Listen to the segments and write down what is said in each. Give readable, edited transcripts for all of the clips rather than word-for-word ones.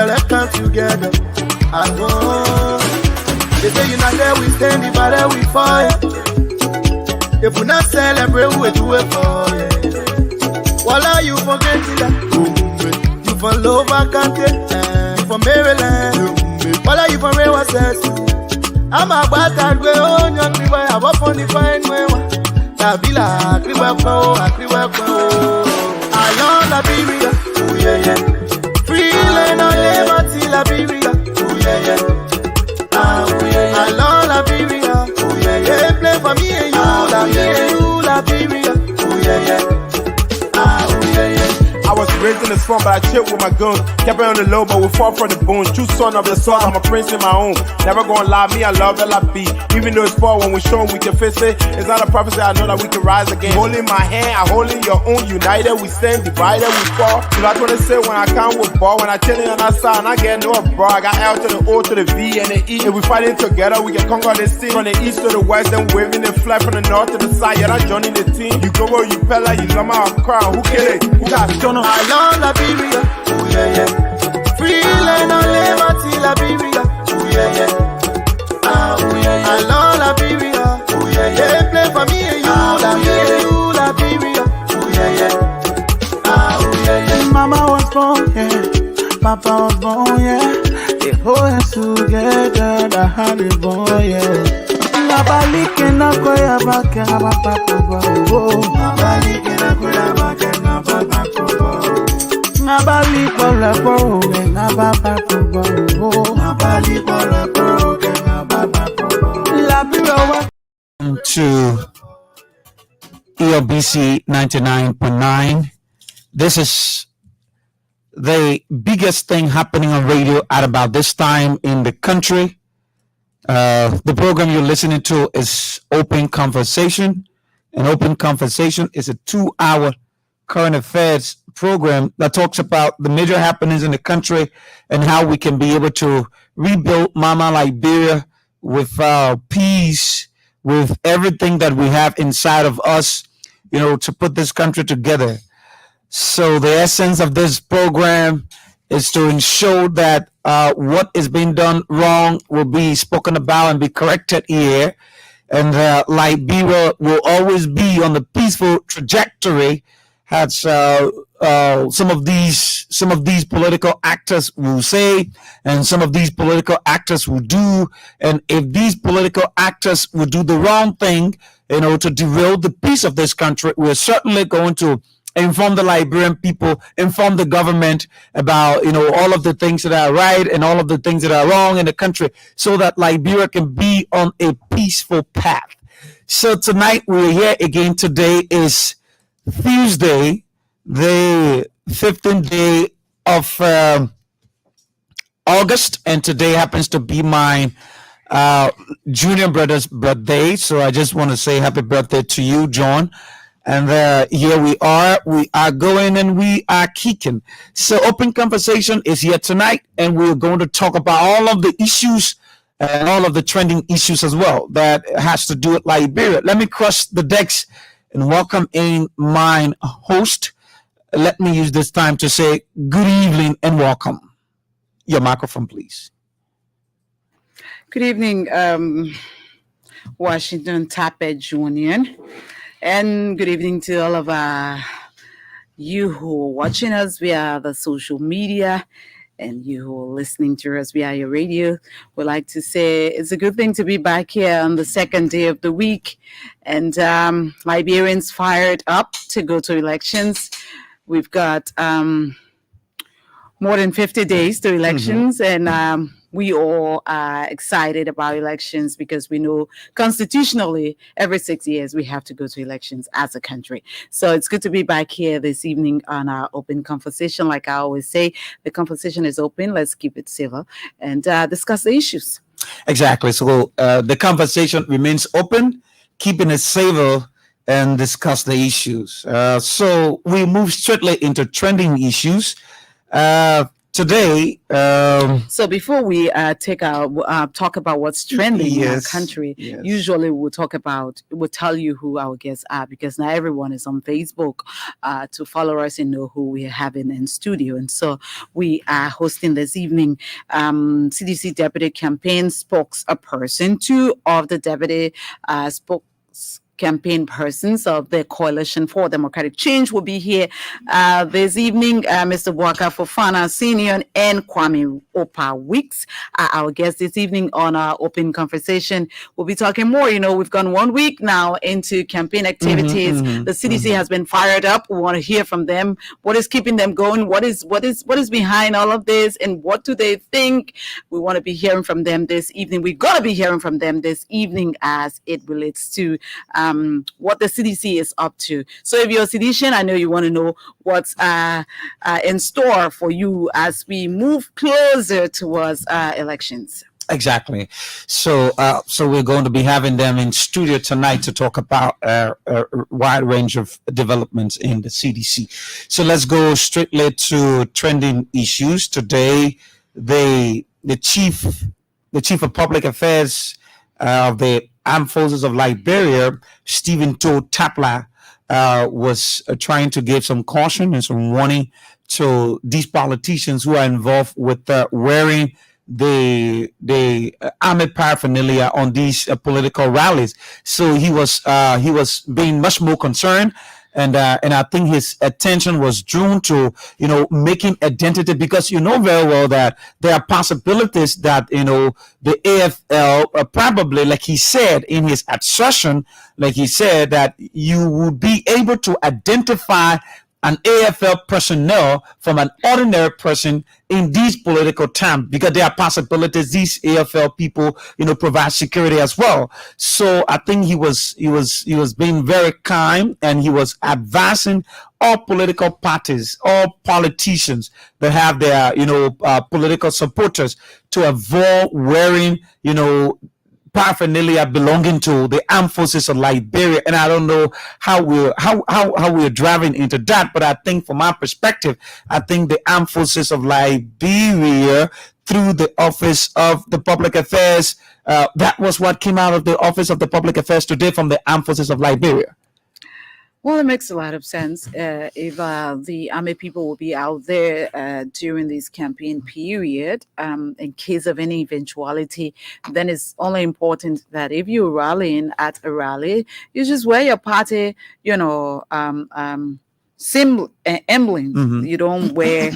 let's come together as one. They say you're not there, we stand, if I there, we fall. If we not celebrate, we do it for you. Voila, you forget that. You from Lower Country, you from Maryland. Voila, you from Rewa Sess. I'm a bastard, we own your crib, I have a funny fine way. Tabila, Kriwako, I love Liberia, oh yeah, yeah. Free land on liberty, Liberia, oh yeah, yeah. Ah, oh yeah, yeah. I love Liberia, oh yeah, yeah. They play for me and you, Liberia, oh yeah, yeah. Ah, oh yeah, yeah. I was raised in the swamp, but I chilled with my guns. Kept it on the low, but we fought for the bones. True son of the soil, I'm a prince in my own. Never gonna lie, me, I love LIB. Even though it's far, when we show we can face it. It's not a prophecy, I know that we can rise again. Holding my hand, I hold in your own. United, we stand, divided, we fall. So that's what they say when I come with ball. When I chillin' on that side, and I get no bro. I got L to the O to the V and the E. If we fighting together, we can conquer this team. From the east to the west, then waving the flag from the north to the side. Yeah, that's joining the team. You go where you Pella, you Lama, crown. Who kill it? Who got Jono? I love Liberia, oh yeah, yeah. Free land on liberty, Liberia, oh yeah, yeah. Ah, oh yeah, yeah. I love Liberia, oh yeah, yeah. They play for me and you, Liberia, oh yeah, yeah. Ah, oh yeah, yeah. Mama was born, yeah. Papa was born, yeah. They hold us together, the honey boy, yeah. Nabalike na koya baka papa kubo. Nabalike na koya baka papa kubo. Nabalike la koya na papa kubo. Nabalike la koya na papa kubo. La biro. To ELBC 99.9. This is the biggest thing happening on radio at about this time in the country. The program you're listening to is Open Conversation, and Open Conversation is a 2-hour current affairs program that talks about the major happenings in the country and how we can be able to rebuild Mama Liberia with peace, with everything that we have inside of us, you know, to put this country together. So the essence of this program is to ensure that what is being done wrong will be spoken about and be corrected here. And Liberia will always be on the peaceful trajectory, as some of these political actors will say, and some of these political actors will do. And if these political actors will do the wrong thing, you know, to derail the peace of this country, we're certainly going to inform the Liberian people, inform the government about, you know, all of the things that are right and all of the things that are wrong in the country, so that Liberia can be on a peaceful path. So tonight we're here again. Today is Tuesday, the 15th day of August, and today happens to be my junior brother's birthday. So I just want to say happy birthday to you, John. And here we are going and we are kicking. So Open Conversation is here tonight, and we're going to talk about all of the issues and all of the trending issues as well that has to do with Liberia. Let me cross the decks and welcome in my host. Let me use this time to say good evening and welcome. Your microphone, please. Good evening, Washington Tappage Union. And good evening to all of you who are watching us via the social media and you who are listening to us via your radio. We'd like to say it's a good thing to be back here on the second day of the week. And Liberians fired up to go to elections. We've got more than 50 days to elections, and we all are excited about elections because we know constitutionally every 6 years we have to go to elections as a country. So it's good to be back here this evening on our Open Conversation. Like I always say, the conversation is open. Let's keep it civil and discuss the issues. Exactly. So the conversation remains open, keeping it civil, and discuss the issues. So we move straightly into trending issues. today, So before we talk about what's trending in our Yes, country, yes. usually we'll tell you who our guests are, because not everyone is on Facebook to follow us and know who we're having in studio. And so we are hosting this evening CDC Deputy Campaign Spokesperson, two of the Deputy campaign persons of the Coalition for Democratic Change will be here this evening. Mr. Boubacar Fofana Senior and Kwame Opa Weeks are our guests this evening on our open conversation. We'll be talking more. We've gone 1 week now into campaign activities. The CDC has been fired up. We want to hear from them. What is keeping them going? What is behind all of this, and what do they think? We want to be hearing from them this evening. We're going to be hearing from them this evening as it relates to what the CDC is up to. So if you're a CDCian, I know you want to know what's in store for you as we move closer towards elections. Exactly. So we're going to be having them in studio tonight to talk about a wide range of developments in the CDC. So let's go straightly to trending issues today. The chief of public affairs of the Armed Forces of Liberia, Stephen Toe Tapla, was trying to give some caution and some warning to these politicians who are involved with wearing the army paraphernalia on these political rallies. So he was being much more concerned. And I think his attention was drawn to, making identity, because very well that there are possibilities that, the AFL probably, like he said in his assertion, that you would be able to identify an AFL personnel from an ordinary person in these political times, because there are possibilities these AFL people, provide security as well. So I think he was being very kind, and he was advising all political parties, all politicians that have their, political supporters to avoid wearing, paraphernalia belonging to the Armed Forces of Liberia. And I don't know how we're driving into that, but I think from my perspective, I think the Armed Forces of Liberia, through the Office of the Public Affairs, that was what came out of the Office of the Public Affairs today from the Armed Forces of Liberia. Well, it makes a lot of sense. If the army people will be out there during this campaign period, in case of any eventuality, then it's only important that if you're rallying at a rally, you just wear your party, emblem. You don't wear,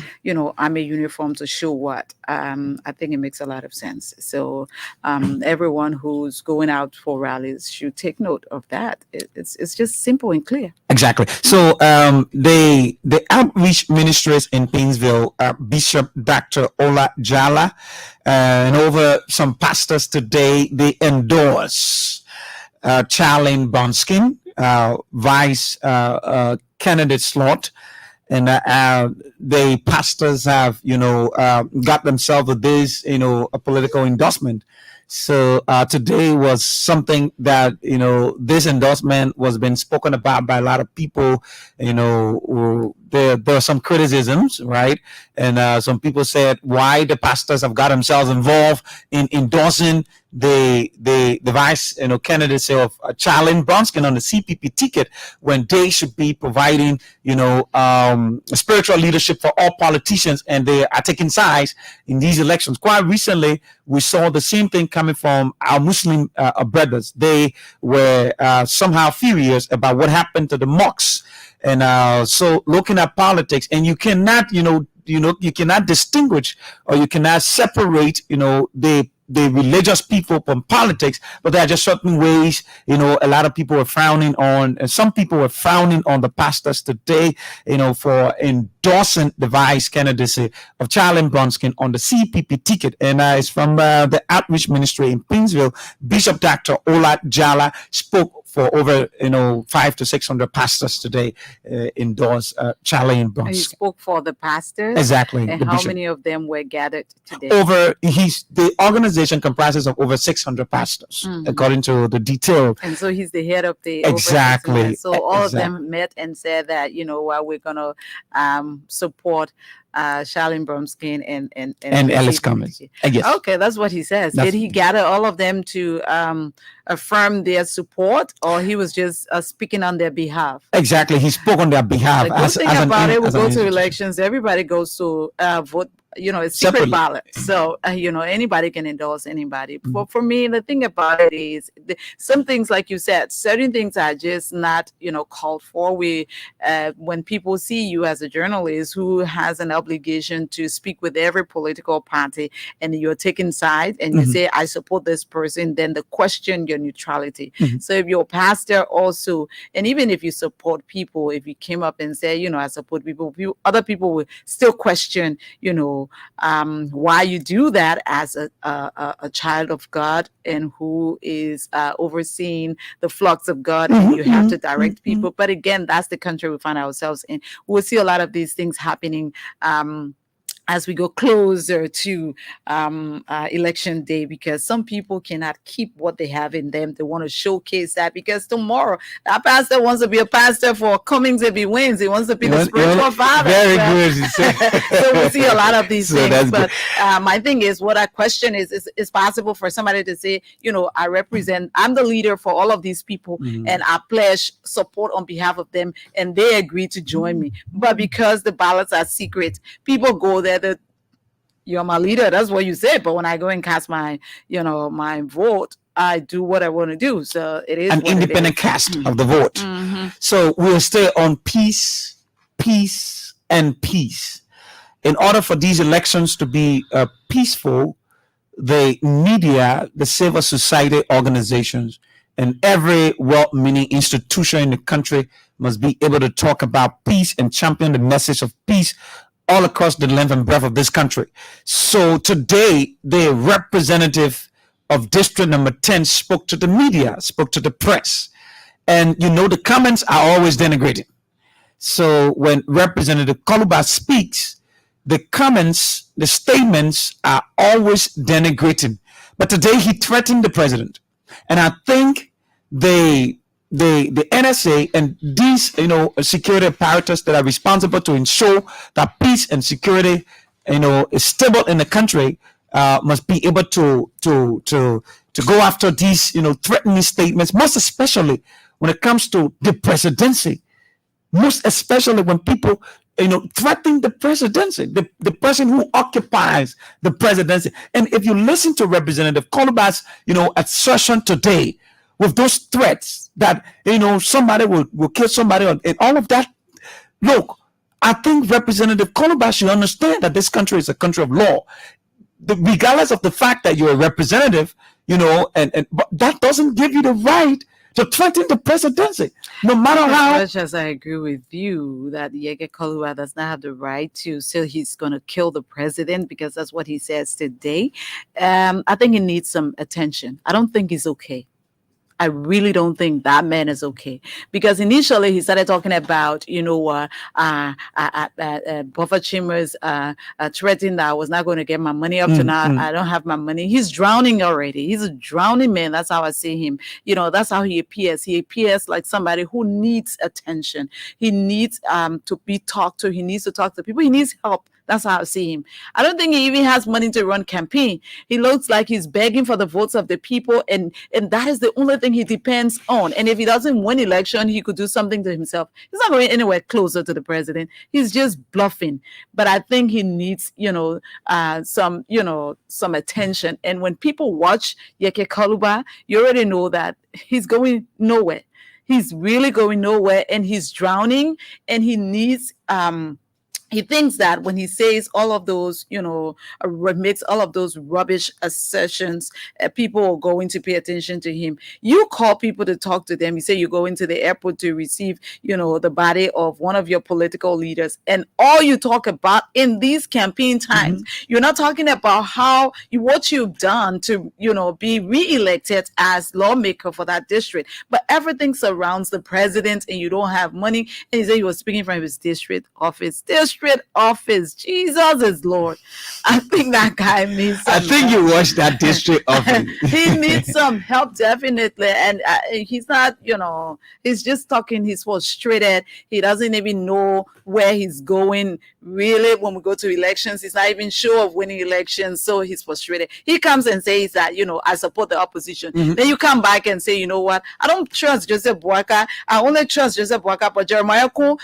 army uniform to show what. I think it makes a lot of sense. So everyone who's going out for rallies should take note of that. It's just simple and clear. Exactly. So the outreach ministers in Painesville, Bishop Dr. Ola Jala, and over some pastors today, they endorse Charlene Bronskin, vice candidate slot, and the pastors have got themselves with this a political endorsement. So today was something that this endorsement was been spoken about by a lot of people. There are some criticisms, right? And some people said why the pastors have got themselves involved in endorsing the vice candidacy of Charlene Bronskin on the CPP ticket, when they should be providing spiritual leadership for all politicians, and they are taking sides in these elections. Quite recently, we saw the same thing coming from our Muslim brothers. They were somehow furious about what happened to the mosques. And so looking at politics, and you cannot you cannot distinguish, or you cannot separate the religious people from politics, but there are just certain ways, a lot of people are frowning on, and some people are frowning on the pastors today, for endorsing the vice candidacy of Charlene Bronskin on the CPP ticket. And it's from the outreach ministry in Painesville. Bishop Dr. Ola Jala spoke for over 500 to 600 pastors today, endorse Charlene Bronskin. And he spoke for the pastors. Exactly. And how many of them were gathered today? The organization comprises of over 600 pastors, according to the detail. And so he's the head of the exactly. So all of them met and said that we're gonna support Charlene Bromskin And Ellis Cummings. Yes. Okay, that's what he says. Did he gather all of them to affirm their support, or he was just speaking on their behalf? Exactly. He spoke on their behalf. The good thing about it, we go to elections, everybody goes to vote. It's secret Separately. ballot. So, anybody can endorse anybody. But for me, the thing about it is some things, like you said, certain things are just not, called for. When people see you as a journalist who has an obligation to speak with every political party, and you're taking sides and you say, I support this person, then they question your neutrality. So if you're a pastor also, and even if you support people, if you came up and say, I support people, other people will still question, why you do that as a child of God and who is overseeing the flocks of God, and you have to direct people. But again, that's the country we find ourselves in. We'll see a lot of these things happening as we go closer to election day, because some people cannot keep what they have in them. They want to showcase that, because tomorrow that pastor wants to be a pastor for Cummings if he wins. He wants to be the spiritual father. Very good. So we'll see a lot of these things. But my thing is, what I question is possible for somebody to say, I'm the leader for all of these people, and I pledge support on behalf of them, and they agree to join me. But because the ballots are secret, people go there. You're my leader, that's what you said. But when I go and cast my vote, I do what I want to do. So it is an independent cast of the vote. So we'll stay on peace, and peace. In order for these elections to be peaceful, the media, the civil society organizations, and every well-meaning institution in the country must be able to talk about peace and champion the message of peace all across the length and breadth of this country. So today, the representative of District Number 10 spoke to the media, spoke to the press. And the comments are always denigrating. So when Representative Koluba speaks, the comments, the statements are always denigrating. But today he threatened the president. And I think the NSA and these security apparatus that are responsible to ensure that peace and security is stable in the country must be able to go after these threatening statements, most especially when it comes to the presidency, most especially when people threaten the presidency, the person who occupies the presidency. And if you listen to Representative Koluba's assertion today, with those threats that somebody will kill somebody and all of that, look, I think Representative Koluba should understand that this country is a country of law, regardless of the fact that you're a representative, but that doesn't give you the right to threaten the presidency, no matter how. As much as I agree with you that Yeke Koluba does not have the right to say he's going to kill the president, because that's what he says today, I think he needs some attention. I don't think he's okay. I really don't think that man is okay, because initially he started talking about, Buffer Chambers threatening that I was not going to get my money up to now. I don't have my money. He's drowning already. He's a drowning man. That's how I see him. That's how he appears. He appears like somebody who needs attention. He needs to be talked to. He needs to talk to people. He needs help. That's how I see him. I don't think he even has money to run campaign. He looks like he's begging for the votes of the people, and that is the only thing he depends on. And if he doesn't win election, he could do something to himself. He's not going anywhere closer to the president. He's just bluffing. But I think he needs, some attention. And when people watch Yeke Koluba, you already know that he's going nowhere. He's really going nowhere, and he's drowning, and he needs he thinks that when he says all of those, makes all of those rubbish assertions, people are going to pay attention to him. You call people to talk to them. You say you go into the airport to receive, the body of one of your political leaders. And all you talk about in these campaign times, you're not talking about what you've done to, be reelected as lawmaker for that district. But everything surrounds the president, and you don't have money. And he said he was speaking from his district office. Jesus is Lord. I think that guy needs some I think help. you watched that district office. He needs some help, definitely. And he's not, he's just talking. He's frustrated. He doesn't even know where he's going. Really, when we go to elections, he's not even sure of winning elections, so he's frustrated. He comes and says that, I support the opposition. Then you come back and say, you know what, I don't trust Joseph Boakai. I only trust Joseph Boakai, but Jeremiah Kun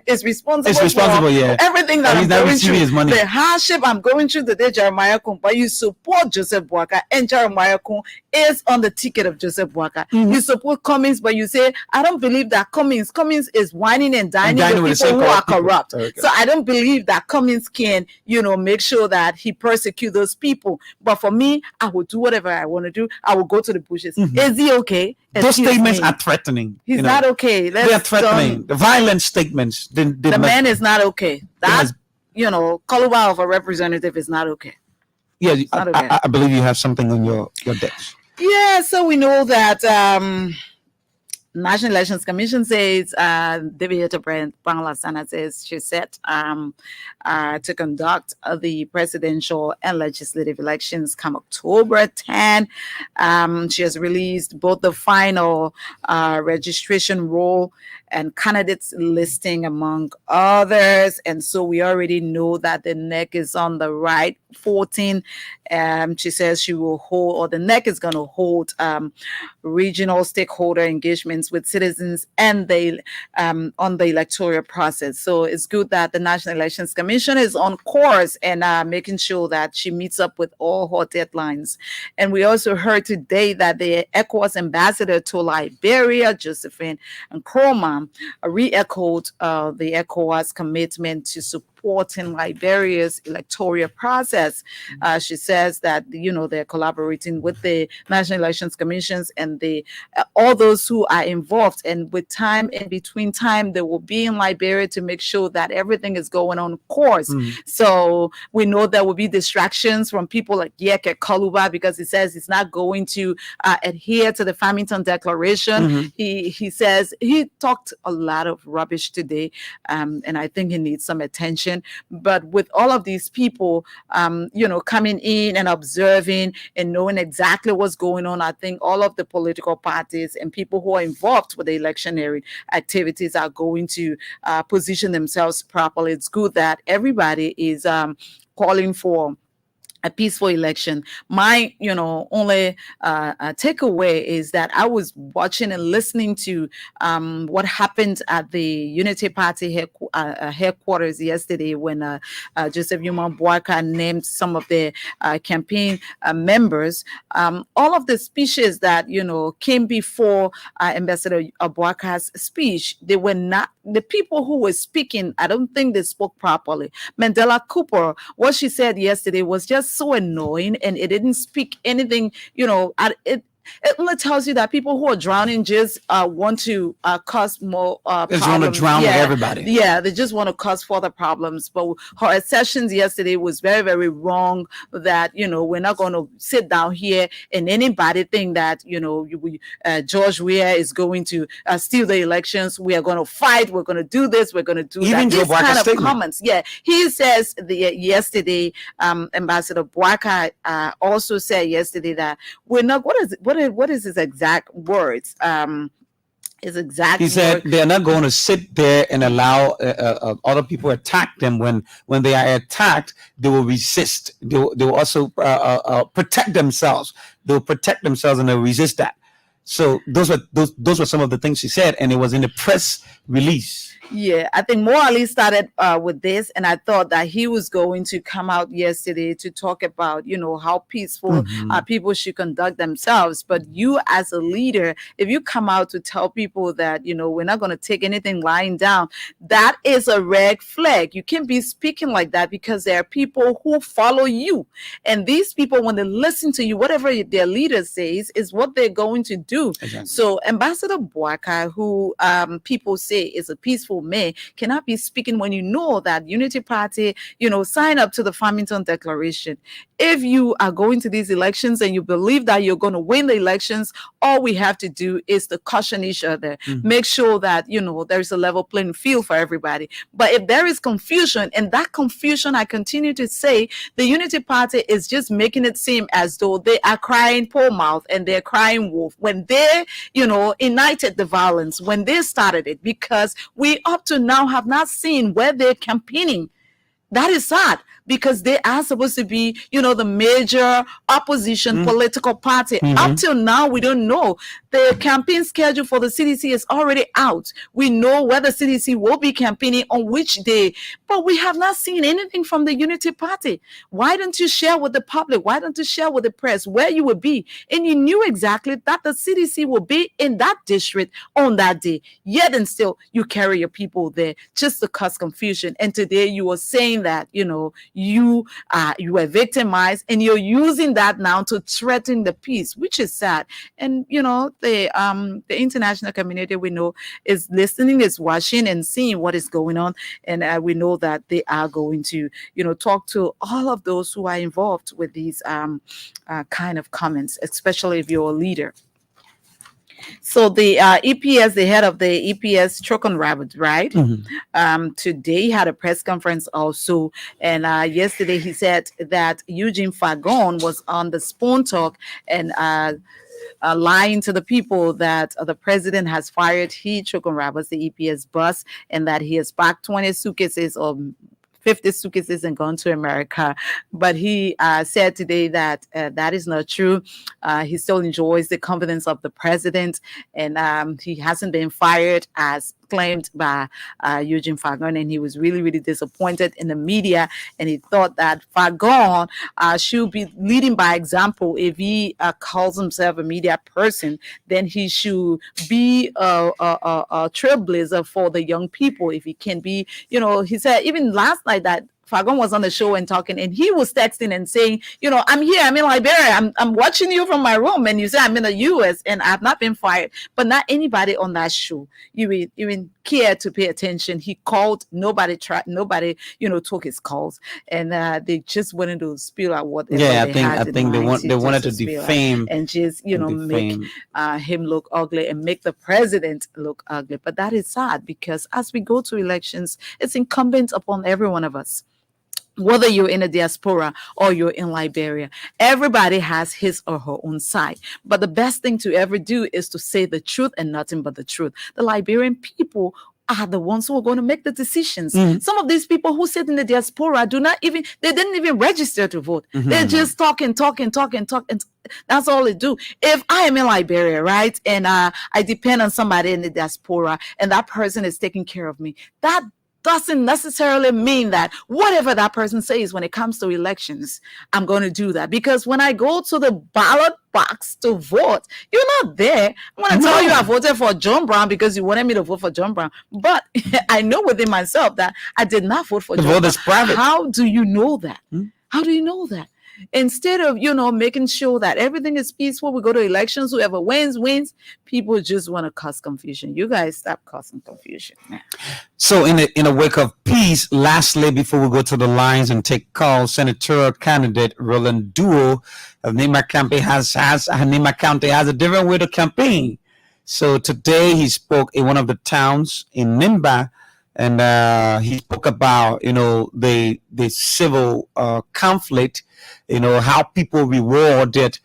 is responsible for everything that I'm going through. His money. The hardship I'm going through today, Jeremiah Kun, but you support Joseph Boakai, and Jeremiah Kun is on the ticket of Joseph Boakai. You support Cummings, but you say, I don't believe that Cummings is whining and dining with people who are corrupt. Okay. So I don't believe that Cummings can, make sure that he persecute those people. But for me, I will do whatever I want to do. I will go to the bushes. Is he okay? Those statements are threatening. He's not okay. They are threatening. The violent statements. The man is not okay. That, caliber of a representative is not okay. Yeah, okay. I believe you have something on your desk. Yeah, so we know that National Elections Commission says Deviator Bangla Sana says she's set to conduct the presidential and legislative elections come October 10. She has released both the final registration roll and candidates listing, among others. And so we already know that the NEC is on the right footing. She says she will hold, or the NEC is going to hold regional stakeholder engagements with citizens and on the electoral process. So it's good that the National Elections Commission is on course and making sure that she meets up with all her deadlines. And we also heard today that the ECOWAS ambassador to Liberia, Josephine Nkrumah, re-echoed the ECOWAS commitment to supporting Liberia's electoral process. She says that, they're collaborating with the National Elections Commissions and all those who are involved. And with time, in between time, they will be in Liberia to make sure that everything is going on course. So we know there will be distractions from people like Yeke Kaluba, because he says he's not going to adhere to the Farmington Declaration. He says he talked a lot of rubbish today, and I think he needs some attention. But with all of these people, coming in and observing and knowing exactly what's going on, I think all of the political parties and people who are involved with the electioneering activities are going to position themselves properly. It's good that everybody is calling for a peaceful election. My, only takeaway is that I was watching and listening to what happened at the Unity Party headquarters yesterday when Joseph Yuma Boakai named some of the campaign members. All of the speeches that, came before Ambassador Boakai's speech, they were not, the people who were speaking, I don't think they spoke properly. Mandela Cooper, what she said yesterday was just so annoying, and it didn't speak anything, it only tells you that people who are drowning just want to cause more problems. They just want to drown with everybody. Yeah, they just want to cause further problems. But her assertions yesterday was very, very wrong, that, we're not going to sit down here and anybody think that, George Weah is going to steal the elections. We are going to fight. We're going to do this. We're going to do even that. These kind of statement. Comments. Yeah, he says yesterday, Ambassador Boakai also said yesterday that we're not, what is his exact words? He said they're not going to sit there and allow other people attack them. When they are attacked, they will resist. They will also protect themselves. They'll protect themselves and they'll resist that. So those were some of the things she said, and it was in the press release. Yeah, I think Morali started with this, and I thought that he was going to come out yesterday to talk about, how peaceful people should conduct themselves. But you, as a leader, if you come out to tell people that, we're not going to take anything lying down, that is a red flag. You can't be speaking like that, because there are people who follow you. And these people, when they listen to you, whatever their leader says is what they're going to do. Exactly. So Ambassador Boakai, who people say is a peaceful man, cannot be speaking when you know that Unity Party, sign up to the Farmington Declaration. if you are going to these elections and you believe that you're going to win the elections, all we have to do is to caution each other, make sure that, there's a level playing field for everybody. But if there is confusion, and that confusion, I continue to say, the Unity Party is just making it seem as though they are crying poor mouth and they're crying wolf when they, ignited the violence, when they started it, because we up to now have not seen where they're campaigning. That is sad, because they are supposed to be, the major opposition political party. Up till now, we don't know. The campaign schedule for the CDC is already out. We know where the CDC will be campaigning on which day, but we have not seen anything from the Unity Party. Why don't you share with the public? Why don't you share with the press where you will be? And you knew exactly that the CDC will be in that district on that day. Yet and still, you carry your people there just to cause confusion. And today you were saying that, you were victimized, and you're using that now to threaten the peace, which is sad. And the international community, we know, is listening, is watching and seeing what is going on, and we know that they are going to talk to all of those who are involved with these kind of comments, especially if you're a leader. So the EPS, the head of the EPS, Chokon Rabbit, right? Today had a press conference also, and yesterday he said that Eugene Fagon was on the Spoon Talk and lying to the people that the president has fired Chokon Rabbit, the EPS boss, and that he has packed 20 suitcases or 50 suitcases and gone to America. But he said today that that is not true. He still enjoys the confidence of the president, and he hasn't been fired as claimed by Eugene Fagon, and he was really, really disappointed in the media, and he thought that Fagon should be leading by example. If he calls himself a media person, then he should be a trailblazer for the young people. If he can be, he said even last night that Fagon was on the show and talking, and he was texting and saying, I'm here, I'm in Liberia, I'm watching you from my room, and you say I'm in the US and I've not been fired. But not anybody on that show even cared to pay attention. He called, nobody tried, nobody took his calls, and they just wanted to spill out what I think they wanted to defame and just make him look ugly and make the president look ugly. But that is sad, because as we go to elections, it's incumbent upon every one of us, whether you're in a diaspora or you're in Liberia, everybody has his or her own side. But the best thing to ever do is to say the truth and nothing but the truth. The Liberian people are the ones who are going to make the decisions. Some of these people who sit in the diaspora they didn't even register to vote. They're just talking. That's all they do. If I am in Liberia, right, and I depend on somebody in the diaspora, and that person is taking care of me, that doesn't necessarily mean that whatever that person says when it comes to elections, I'm going to do that. Because when I go to the ballot box to vote, you're not there. I'm going to tell you I voted for John Brown because you wanted me to vote for John Brown. But I know within myself that I did not vote for John Brown. The vote is private. How do you know that? How do you know that? Instead of, making sure that everything is peaceful, we go to elections, whoever wins, people just want to cause confusion. You guys stop causing confusion. So in a wake of peace, lastly, before we go to the lines and take calls, senatorial candidate Roland Duo of Nimba County has a different way to campaign. So today he spoke in one of the towns in Nimba, and he spoke about the civil conflict, how people rewarded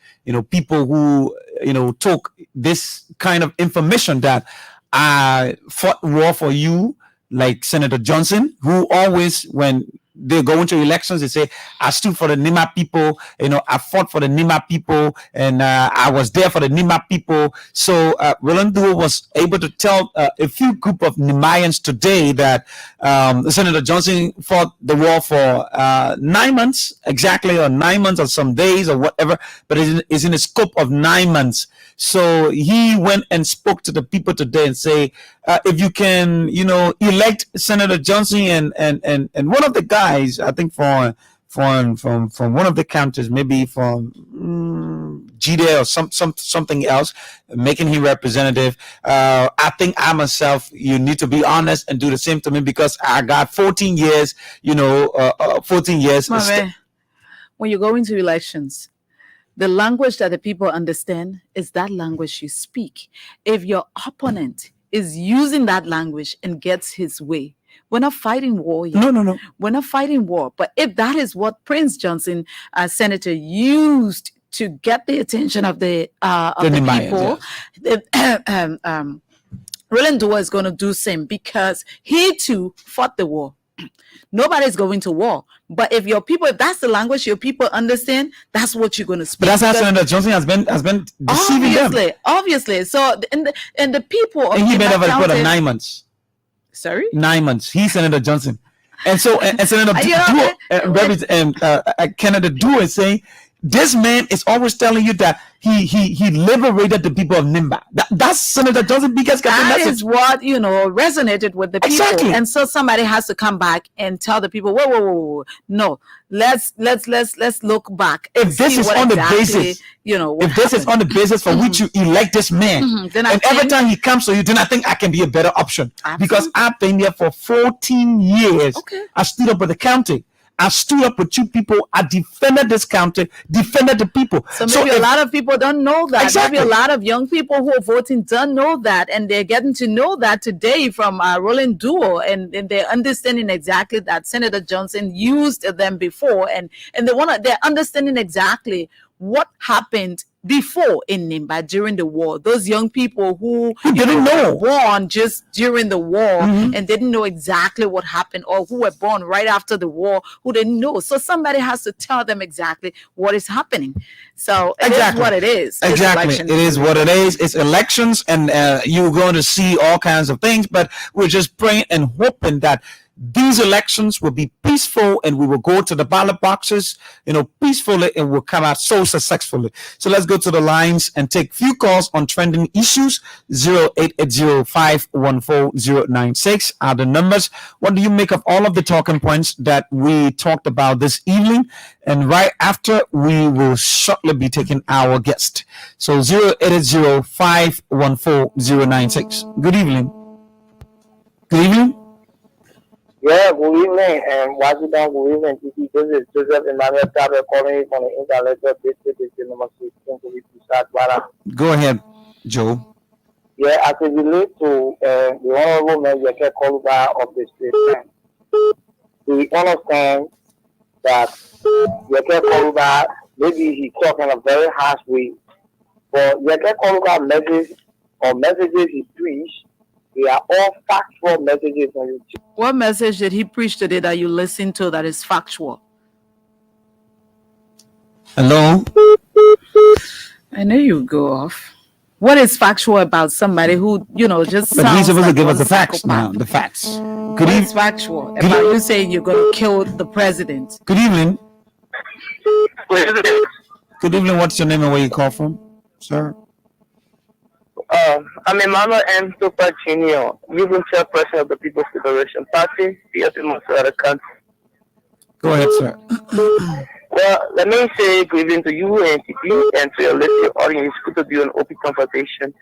people who took this kind of information that I fought war for you, like Senator Johnson, who always, when they go into elections, they say, I stood for the Nima people, I fought for the Nima people, and I was there for the Nima people. So Roland Duo was able to tell a few group of Nimayans today that Senator Johnson fought the war for 9 months, exactly, or 9 months or some days or whatever, but it's in the scope of 9 months. So he went and spoke to the people today and say, if you can, elect Senator Johnson and one of the guys, I think from one of the counties, maybe from GDA or something else, making him representative. I think I myself, you need to be honest and do the same to me, because I got 14 years, 14 years. when you go into elections, the language that the people understand is that language you speak. If your opponent is using that language and gets his way, we're not fighting war yet. No. We're not fighting war. But if that is what Prince Johnson, senator, used to get the attention of the people, Roland Duo is going to do same, because he too fought the war. Nobody's going to war. But if that's the language your people understand, that's what you're going to speak. But that's how Senator Johnson has been deceiving them. Obviously. So and the people of and he made a report of County, 9 months. Sorry? 9 months. He's Senator Johnson. And so and Senator Canada Duo is saying this man is always telling you that he liberated the people of Nimba. That's Senator Johnson's biggest message. That is what resonated with the people. Exactly. And so somebody has to come back and tell the people, whoa. No, let's look back. If this is on the basis, if this is on the basis for which you elect this man, then every time he comes to you, then I think I can be a better option. Absolutely. Because I've been here for 14 years. Okay. I stood up with the county. I stood up with you people. I defended this county, defended the people. So maybe a lot of people don't know that. Exactly. Maybe a lot of young people who are voting don't know that, and they're getting to know that today from Roland Duo, and they're understanding exactly that Senator Johnson used them before, and they're understanding exactly what happened before in Nimba during the war. Those young people who didn't know, born just during the war and didn't know exactly what happened, or who were born right after the war who didn't know. So somebody has to tell them exactly what is happening. So it is what it is. Exactly. It is what it is. It's elections, and you're going to see all kinds of things, but we're just praying and hoping that these elections will be peaceful, and we will go to the ballot boxes, peacefully, and we'll come out so successfully. So let's go to the lines and take few calls on trending issues. 0880-514-096 are the numbers. What do you make of all of the talking points that we talked about this evening? And right after, we will shortly be taking our guest. So 0880-514-096. Good evening. Good evening. Yeah, good evening, and Washington, good evening. This is Joseph Emmanuel Tabet calling from the Intellectual District, number 16, to be precise. Go ahead, Joe. Yeah, as it relates to the Honorable Mayor Yeke Koluba of the state, we understand that Yeke Koluba, maybe he talk in a very harsh way, but Yeke Koluba messages he preached, they are all factual messages. What message did he preach today that you listened to that is factual? Hello? I know you go off. What is factual about somebody who, just But he's supposed to give us the facts psychopath? now. The facts. What is factual about you saying you're going to kill the president? Good evening. Good evening. What's your name and where you call from, sir? I'm Emmanuel M. Super Jr., Youth Chairperson of the People's Liberation Party, here in the country. Go ahead, sir. Well, let me say good evening to you and TP and to your listening audience. It's good to be an open conversation.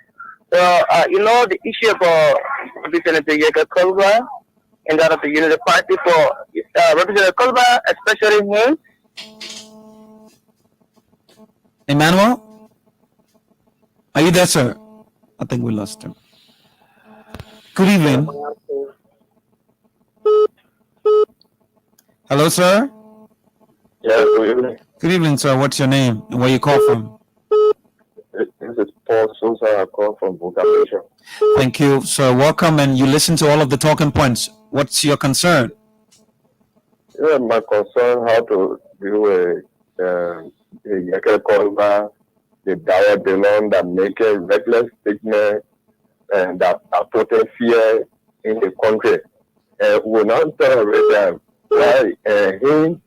Well, the issue about Representative Yeke Koluba and that of the Unity Party for Representative Koluba, especially him. Emmanuel? Are you there, sir? I think we lost him. Good evening. Hello, sir. Yeah, good evening. Good evening, sir. What's your name and where you call from? This is Paul Sosa. I call from Bukabeisha. Thank you, sir. Welcome, and you listen to all of the talking points. What's your concern? Yeah, my concern how to deal with Yeke Koluba, the Dawa Delon that make a reckless statement and that are putting fear in the country. We not tolerate them. Why him,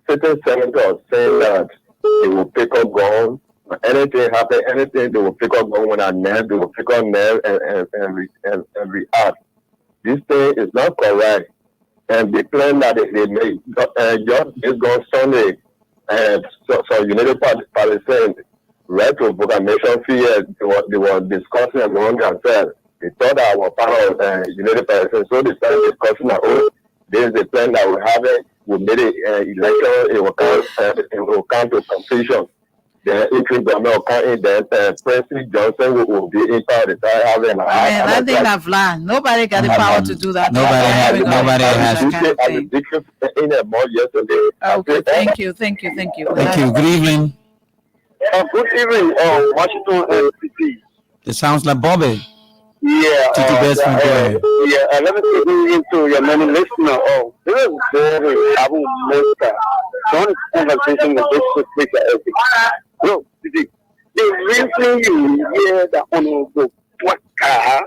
certain senators saying that they will pick up gun. Anything happen, anything they will pick up gun when I name, they will pick up name and react. This thing is not correct. And the plan that they made just is gone Sunday. And so United Party saying right to proclamation fear, they were discussing among themselves. They thought that I was part of United Party, so they started discussing that, this is the plan that we're having. will make it election, it will come to completion. The interim government will come in, then President Johnson will be in power. I think I've learned. Nobody got the power to do that. Nobody has. In a month yesterday. Okay, thank you. Thank you. Good evening. Good evening, Washington City. It sounds like Bobby. Yeah. Yeah. Let me take into your many listeners. Oh, this is very don't conversation with this speaker. Look, the reason you hear the honorable Waka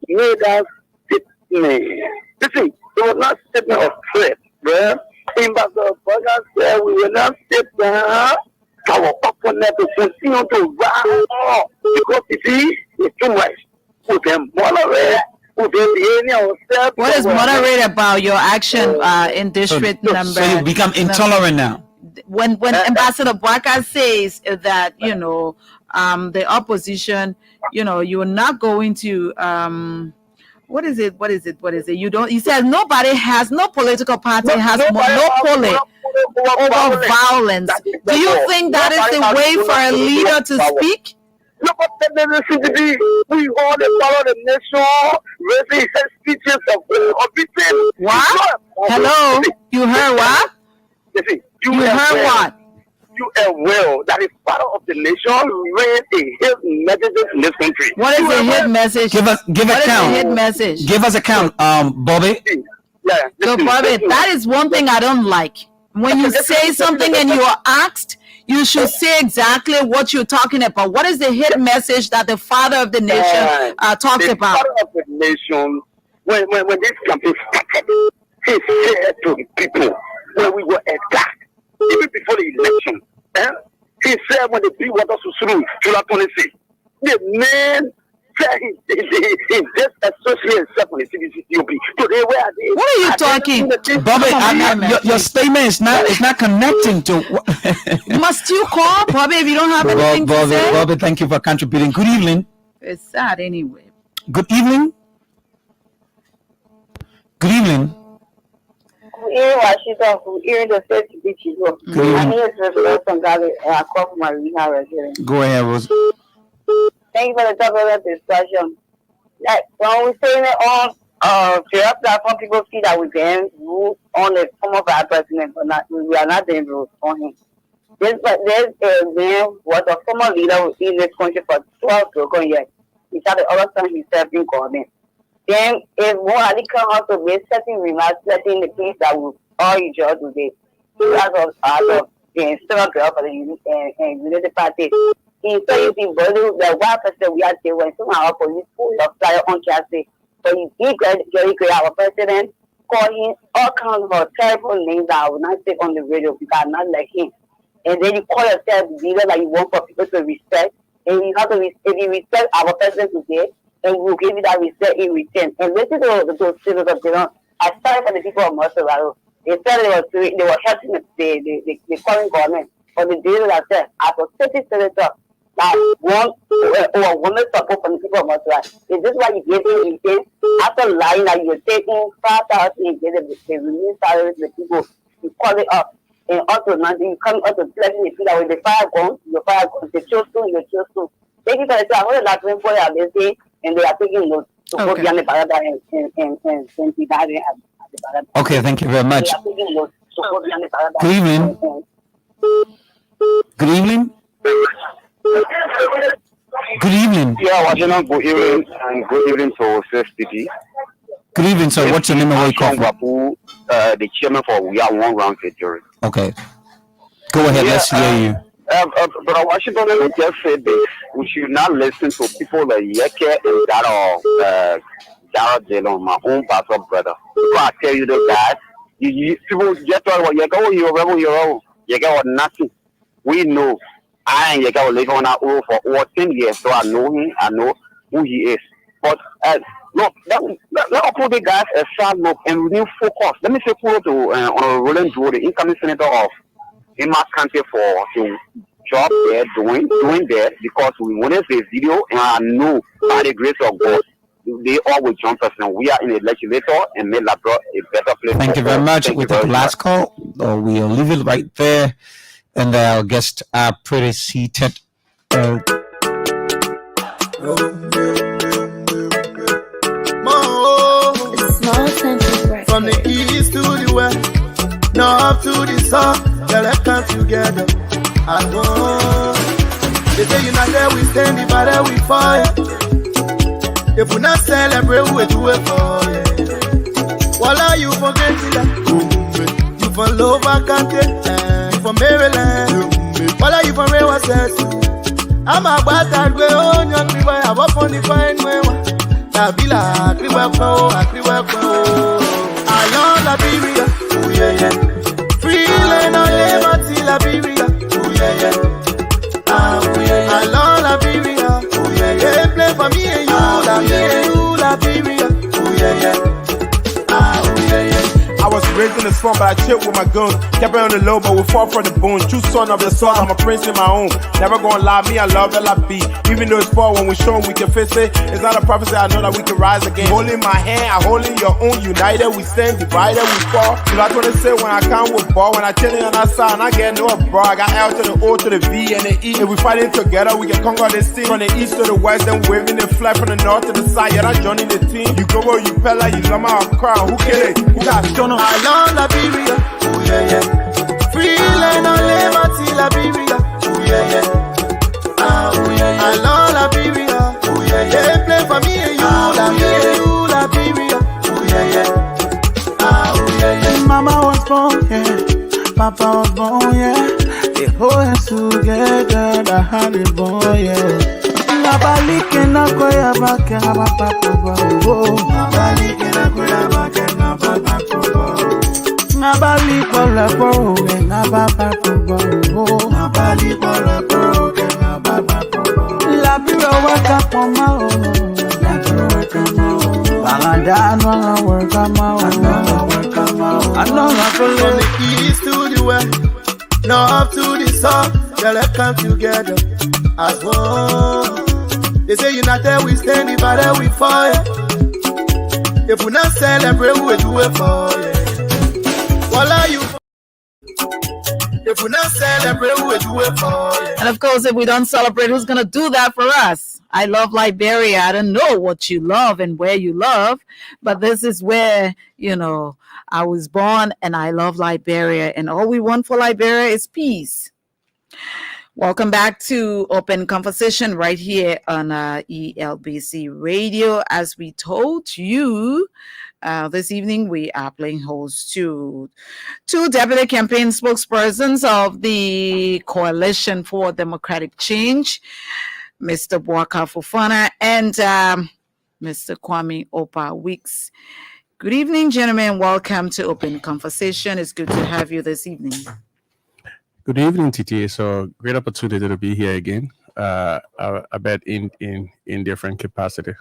made us statement. Listen, it was not statement of threat, right? In the Burger said we will not sit down. Our opponent will continue to run because you see, it's too much. We can moderate. What is moderate about your action in district number? So you become intolerant now. When Ambassador Bwaka says that the opposition, you are not going to what is it? You don't. He says no political party has monopoly over violence. Do you think that is the way for a leader to speak? Look at the we all follow the nation, raising speeches of what? Hello? You heard what? You heard what? You are well that is part of the nation raise a hit messages in this country. What is a hit message? Give a count. Hit message. Give us a count, Bobby. Yeah. So Bobby, that is one thing I don't like. When you say something and you are asked, you should say exactly what you're talking about. What is the hit message that the father of the nation talks the about? Father of the nation, when this campaign started, he said to the people when we were attacked, even before the election, he said when the big waters was through, July 26, the man said he just associated himself with the CDC-COP. Today, where are they? What are you talking? Bobby, your statement is not connecting to. Must you call, Bobby, if you don't have anything to say? Bobby, thank you for contributing. Good evening. It's sad anyway. Good evening. Good evening. Washington, the first beach. My name is Rose from Ghana, and I call from my rehab resident. Go ahead, Rose. Thank you for the topic of discussion. Like when we say it on fair platform, people see that we can rule on the former vice president, but we are not being ruled on him. There's a man was a former leader in this country for 12 years. He started other time he served in government. Then if more Ali come out to make certain remarks, letting the peace that we all enjoy today. Out of the external girl for the United Party. He said you see the one person we had to when somehow police pull your flyer on Chelsea. So he Jerry Gray, our president, call him all kinds of terrible names that I will not say on the radio because I'm not like him. And then you call yourself the leader that you want for people to respect. And you have to if you respect our president today, and we'll give you that respect in return. And listen to those citizens of Tehran. I started for the people of Montserrat. They said they were helping the current government. But the deal that said, as a city senator, that one woman support from the people of Montserrat. Is this why you gave him return? After lying that you're taking 5,000 and get the release salary to the people, you call it up. And also now you come up to threaten the people with the fire guns, they chose to. Thank you for the time. What last 24 hours they say, and they are taking notes to go beyond the Parada and Sentinari at the Parada. Okay, thank you very much. They are taking notes to go beyond the Parada. Good evening. Good evening. Good evening. Yeah, Washington, good evening, and good evening to CSPD. Good evening, sir. What's your name and where you come from? The chairman for We Are One Round Victory. Okay. Go ahead, let's hear you. But Washington, let me just say this. We should not listen to people like Yeke and Dara Jelon, my own pastor brother. So I tell you the guys, people just talk about Yeke, oh, you're a rebel, Yeke or nothing. We know. I and Yeke were living on our own for over 10 years, so I know him, I know who he is. But look, let put the guys aside, look, and we need focus. Let me say, to on Roland Drew, the incoming senator of Emma County for the job they're doing there, because we want to say video, and I know by the grace of God, they all will join person. We are in a legislator and make Labrador a better place. Thank you very much. We take the last call. We'll leave it right there. And our guests are pretty seated. From the east to the west, north to the south, yeah, let's come together as one. They say united we stand, divided we fight. If we not celebrate, we do it for you. Voila, you forget that. You from Lower County, you from Maryland. Voila, you from Rewa City. I'm a bastard, we own your people. I walk on the fine way. Tabila, I love Liberia, oh yeah yeah. Free land on liberty, Liberia, oh yeah yeah. Oh yeah, I love Liberia, oh yeah yeah. They play for me and you, Liberia, oh yeah yeah. Oh yeah yeah. I was raised in the swamp, but I chilled with my guns. Kept it on the low, but we fought for the bone. True son of the soil, I'm a prince in my own. Never gonna lie, me, I love LIB. Even though it's far, when we show them we can face it. It's not a prophecy, I know that we can rise again. Holding my hand, I holding your own. United we stand, divided we fall. So that's what they say when I come with ball. When I chillin' on that side, and I get no bro. I got L to the O to the V and the E. If we fighting together, we can conquer this scene. From the east to the west, then waving the flag from the north to the side. Yeah, that's joining the team. You go where you pella, you love my crown. Who kill it? Who got shown up? I love Liberia, oh yeah yeah. Free land on liberty, Liberia, oh yeah yeah. Oh yeah, I love Liberia, oh yeah yeah. They play for me and you, Liberia, oh yeah yeah. Oh yeah yeah. Mama was born, yeah. Papa was born, yeah. They hold us together, the honey boy, yeah. Nabalike na koya bake na papa kubo. Nabalike na koya bake na papa kubo. Nabalike na koya na papa kubo. Nabalike na koya na papa kubo. Labiro waka poma o. Labiro waka ma o. Balanda anwa waka ma o. Anwa from the east to the west, north to the south, yeah, let's come together as one. They say united we stand, divided we fight. If we not celebrate, we do it for you. Voila, you. If we not celebrate, we do it for you. And of course, if we don't celebrate, who's going to do that for us? I love Liberia. I don't know what you love and where you love, but this is where, I was born and I love Liberia. And all we want for Liberia is peace. Welcome back to Open Conversation right here on ELBC Radio. As we told you, this evening we are playing host to two deputy campaign spokespersons of the Coalition for Democratic Change, Mr. Bwaka Fofana and Mr. Kwame Opa Weeks. Good evening, gentlemen. Welcome to Open Conversation. It's good to have you this evening. Good evening, Titi. It's a great opportunity to be here again. I bet in different capacity.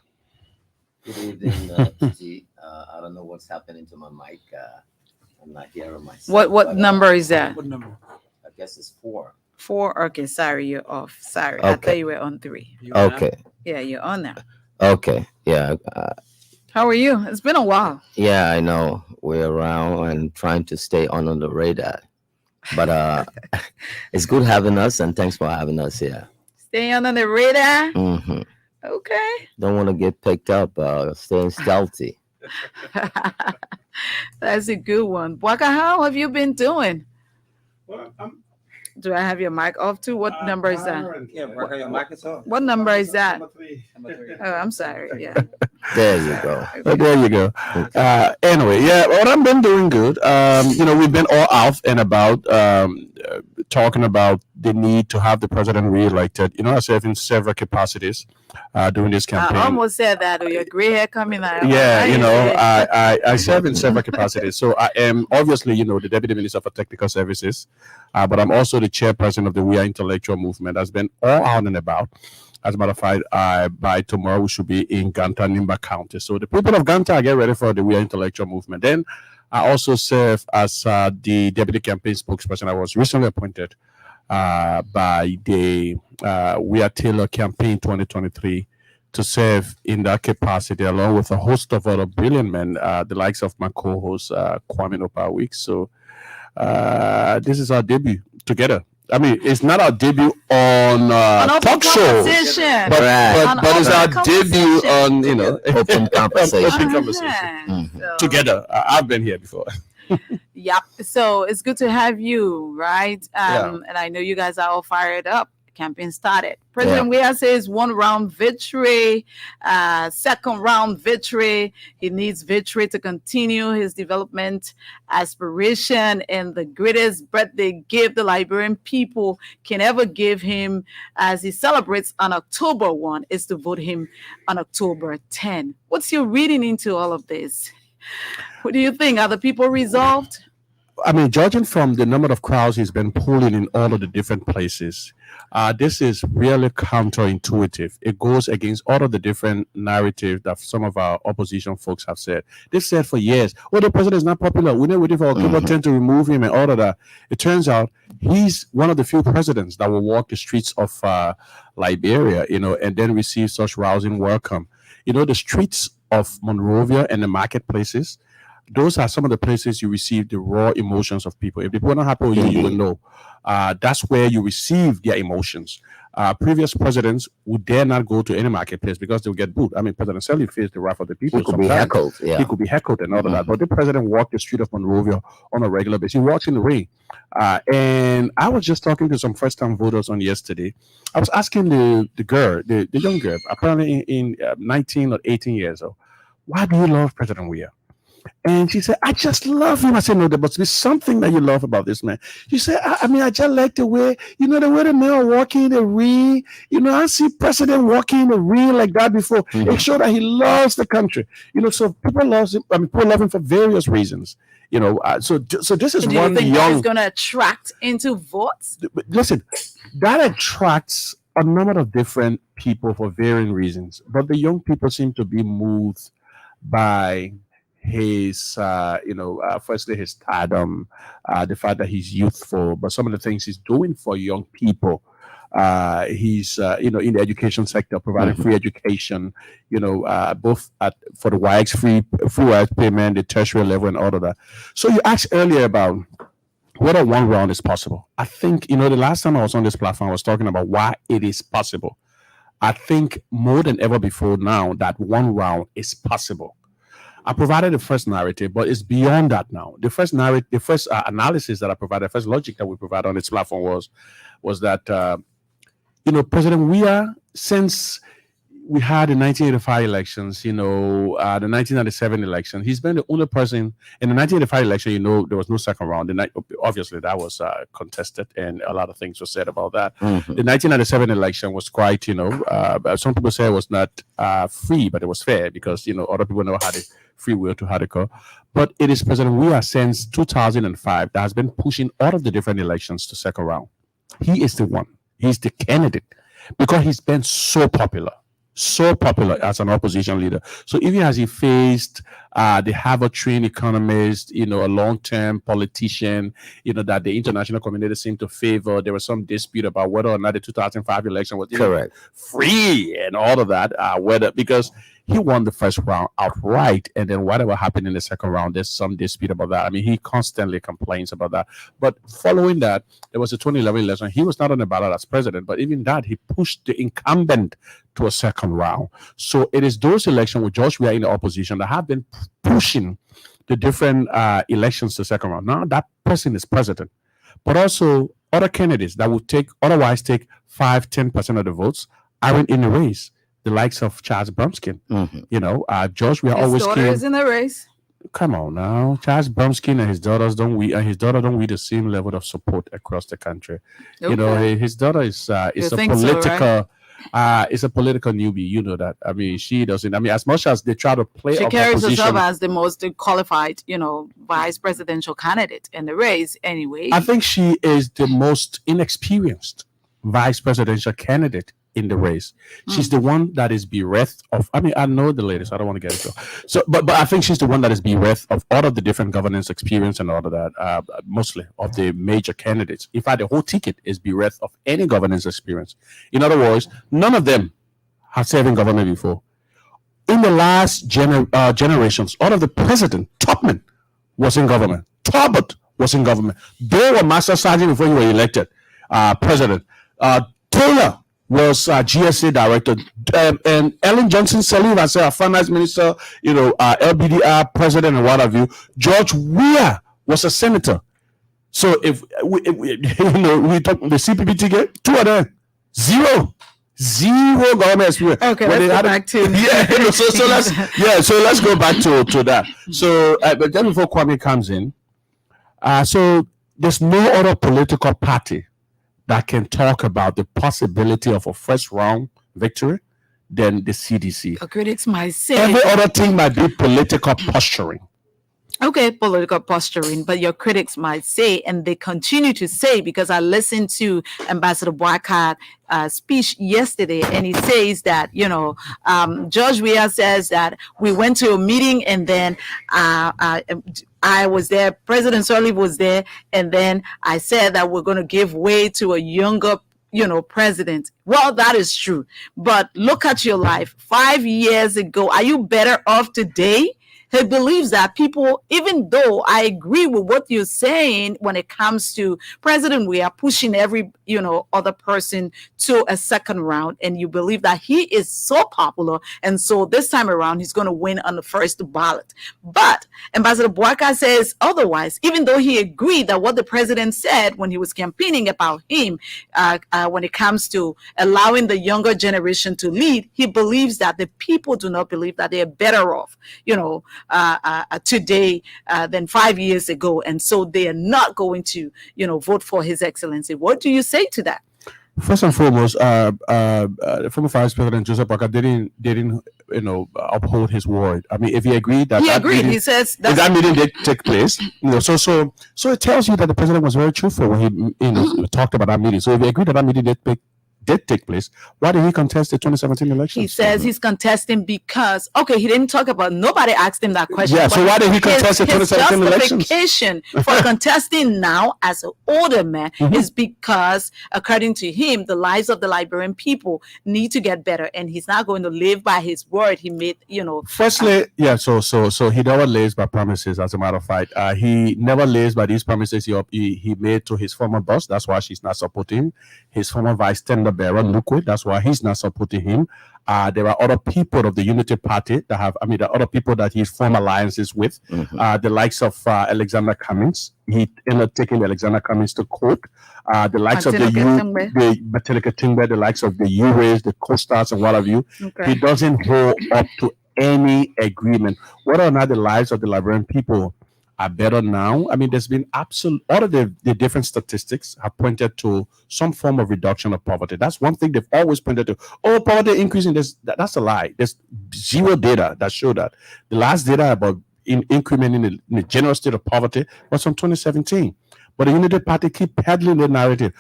Good evening, Titi. I don't know what's happening to my mic. I'm not hearing myself. What number is that? What number? I guess it's 4. 4. Okay, sorry, you're off. Sorry, Okay. I thought you were on 3. Okay. Yeah, you're on now. Okay. Yeah. How are you? It's been a while. Yeah, I know. We're around and trying to stay on the radar. But it's good having us, and thanks for having us here. Stay on the radar. Mm-hmm. Okay. Don't want to get picked up. Staying stealthy. That's a good one. Bwaka, how have you been doing? Well, Do I have your mic off too? What number is that? Yeah, Bwaka, your mic is off. What number is that? Number 3. Oh, I'm sorry. Yeah. There you go. There you go. Anyway, yeah, well, I've been doing good. We've been all out and about talking about the need to have the president reelected. I serve in several capacities during this campaign. I almost said that. Your gray hair coming out. Yeah, I serve in several capacities. So I am obviously, the Deputy Minister for Technical Services, but I'm also the chairperson of the We Are Intellectual Movement. That's been all out and about. As a matter of fact, by tomorrow we should be in Ganta, Nimba County. So the people of Ganta get ready for the We Are Intellectual Movement. Then I also serve as the deputy campaign spokesperson. I was recently appointed by the We Are Taylor Campaign 2023 to serve in that capacity, along with a host of other brilliant men, the likes of my co-host Kwame Nopawik. So this is our debut together. I mean, it's not our debut on talk show, but it's our debut on open conversation. Open conversation. Together. I've been here before. Yep. So it's good to have you, right? And I know you guys are all fired up. Campaign started. President Weah says 1 round victory, 2nd round victory. He needs victory to continue his development aspiration, and the greatest birthday gift the Liberian people can ever give him as he celebrates on October 1 is to vote him on October 10. What's your reading into all of this? What do you think? Are the people resolved? I mean, judging from the number of crowds he's been pulling in all of the different places, this is really counterintuitive. It goes against all of the different narratives that some of our opposition folks have said. They've said for years, oh, the president is not popular. We're not waiting for October 10 to remove him and all of that. It turns out he's one of the few presidents that will walk the streets of Liberia, and then receive such rousing welcome. The streets of Monrovia and the marketplaces, those are some of the places you receive the raw emotions of people. If people are not happy with you, you will know. That's where you receive their emotions. Previous presidents would dare not go to any marketplace because they would get booed. I mean, President Selly faced the wrath of the people. He could be heckled. He could be heckled and all of that. But the president walked the street of Monrovia on a regular basis. He walks in the rain. And I was just talking to some first-time voters on yesterday. I was asking the girl, the young girl, apparently in 19 or 18 years old, why do you love President Weah? And she said, I just love him. I said, no, there must be something that you love about this man. She said, I just like the way the man are walking in the ring. I see President walking in the ring like that before. It shows that he loves the country. So people love him. I mean, people love him for various reasons. So this is one young. That is going to attract into votes? Listen, that attracts a number of different people for varying reasons. But the young people seem to be moved by his, firstly his stardom, the fact that he's youthful, but some of the things he's doing for young people. He's, in the education sector, providing free education, both for the WAEX free WAEX payment, the tertiary level, and all of that. So you asked earlier about whether 1 round is possible. I think, the last time I was on this platform, I was talking about why it is possible. I think more than ever before now that 1 round is possible. I provided the first narrative, but it's beyond that now. The first narrative, the first analysis that I provided, the first logic that we provided on this platform was that, President Weah, since we had the 1985 elections, the 1997 election, he's been the only person in the 1985 election, there was no second round. Obviously, that was contested, and a lot of things were said about that. The 1997 election was quite, some people say it was not free, but it was fair because, other people never had it. Free will to Hadiko. But it is President Weah since 2005 that has been pushing all of the different elections to second round. He is the one. He's the candidate because he's been so popular as an opposition leader. So even as he faced the Harvard-trained economist, a long-term politician, that the international community seemed to favor, there was some dispute about whether or not the 2005 election was free and all of that, because he won the first round outright, and then whatever happened in the second round, there's some dispute about that. I mean, he constantly complains about that. But following that, there was a 2011 election. He was not on the ballot as president, but even that, he pushed the incumbent to a second round. So it is those elections with George Weah in the opposition that have been pushing the different elections to second round. Now that person is president, but also other candidates that would otherwise take 5-10% of the votes aren't in the race. The likes of Charles Brumskin, George Weah always came. His daughter is in the race. Come on now, Charles Brumskin and his daughter don't read the same level of support across the country. Okay. His daughter is a political. It's a political newbie, you know that. I mean, she doesn't. I mean, as much as they try to play, she carries herself as the most qualified, vice presidential candidate in the race. Anyway, I think she is the most inexperienced vice presidential candidate in the race. She's the one that is bereft of, I know the ladies, I don't want to get into it. So, but I think she's the one that is bereft of all of the different governance experience and all of that, mostly of the major candidates. In fact, the whole ticket is bereft of any governance experience. In other words, none of them have served in government before. In the last generations, all of the president, Tubman was in government. Talbot was in government. They were master sergeant before you were elected president. Taylor was GSA director, and Ellen Johnson Sirleaf as a finance minister, LBDR president and what have you. George Weah was a senator. So if we talk the CPP ticket, 2 of them, zero government experience. Okay, let's go back to so let's go back to that. So but then before Kwame comes in, so there's no other political party that can talk about the possibility of a first round victory than the CDC. Critics might say every other thing might be political posturing. Okay, political posturing, but your critics might say, and they continue to say, because I listened to Ambassador Boycott speech yesterday, and he says that, George Weah says that we went to a meeting and then I was there, President Sirleaf was there, and then I said that we're going to give way to a younger president. Well, that is true. But look at your life. 5 years ago, are you better off today? He believes that people, even though I agree with what you're saying when it comes to President, we are pushing every, other person to a second round, and you believe that he is so popular, and so this time around he's going to win on the first ballot. But Ambassador Boyka says otherwise, even though he agreed that what the president said when he was campaigning about him, when it comes to allowing the younger generation to lead, he believes that the people do not believe that they are better off, today than 5 years ago, and so they are not going to vote for His Excellency. What do you say to that? First and foremost, the former Vice President Joseph Boyka didn't uphold his word. I mean, if he agreed that meeting, he says that meeting did take place, so it tells you that the president was very truthful when he talked about that meeting. So if he agreed that that meeting did take place, why did he contest the 2017 elections? He says he's contesting because, he didn't talk about, nobody asked him that question. Yeah, so why did he contest the 2017 elections? His justification for contesting now as an older man is because, according to him, the lives of the Liberian people need to get better, and he's not going to live by his word he made, Firstly, so he never lives by promises, as a matter of fact. He never lives by these promises he made to his former boss. That's why she's not supporting him. His former vice tender bearer, Lukwe, that's why he's not supporting him. There are other people of the Unity Party there are other people that he's formed alliances with, the likes of Alexander Cummings. He ended up taking Alexander Cummings to court. The likes of the Batelika Tingbe, the likes of the Urays, the Costas, and what have you. Okay. He doesn't hold up to any agreement. Whether or not the lives of the Liberian people are better now. I mean, there's been all of the different statistics have pointed to some form of reduction of poverty. That's one thing they've always pointed to. Oh, poverty increasing. That's a lie. There's zero data that show that. The last data about increment in the general state of poverty was from 2017. But the Unity Party keep peddling the narrative.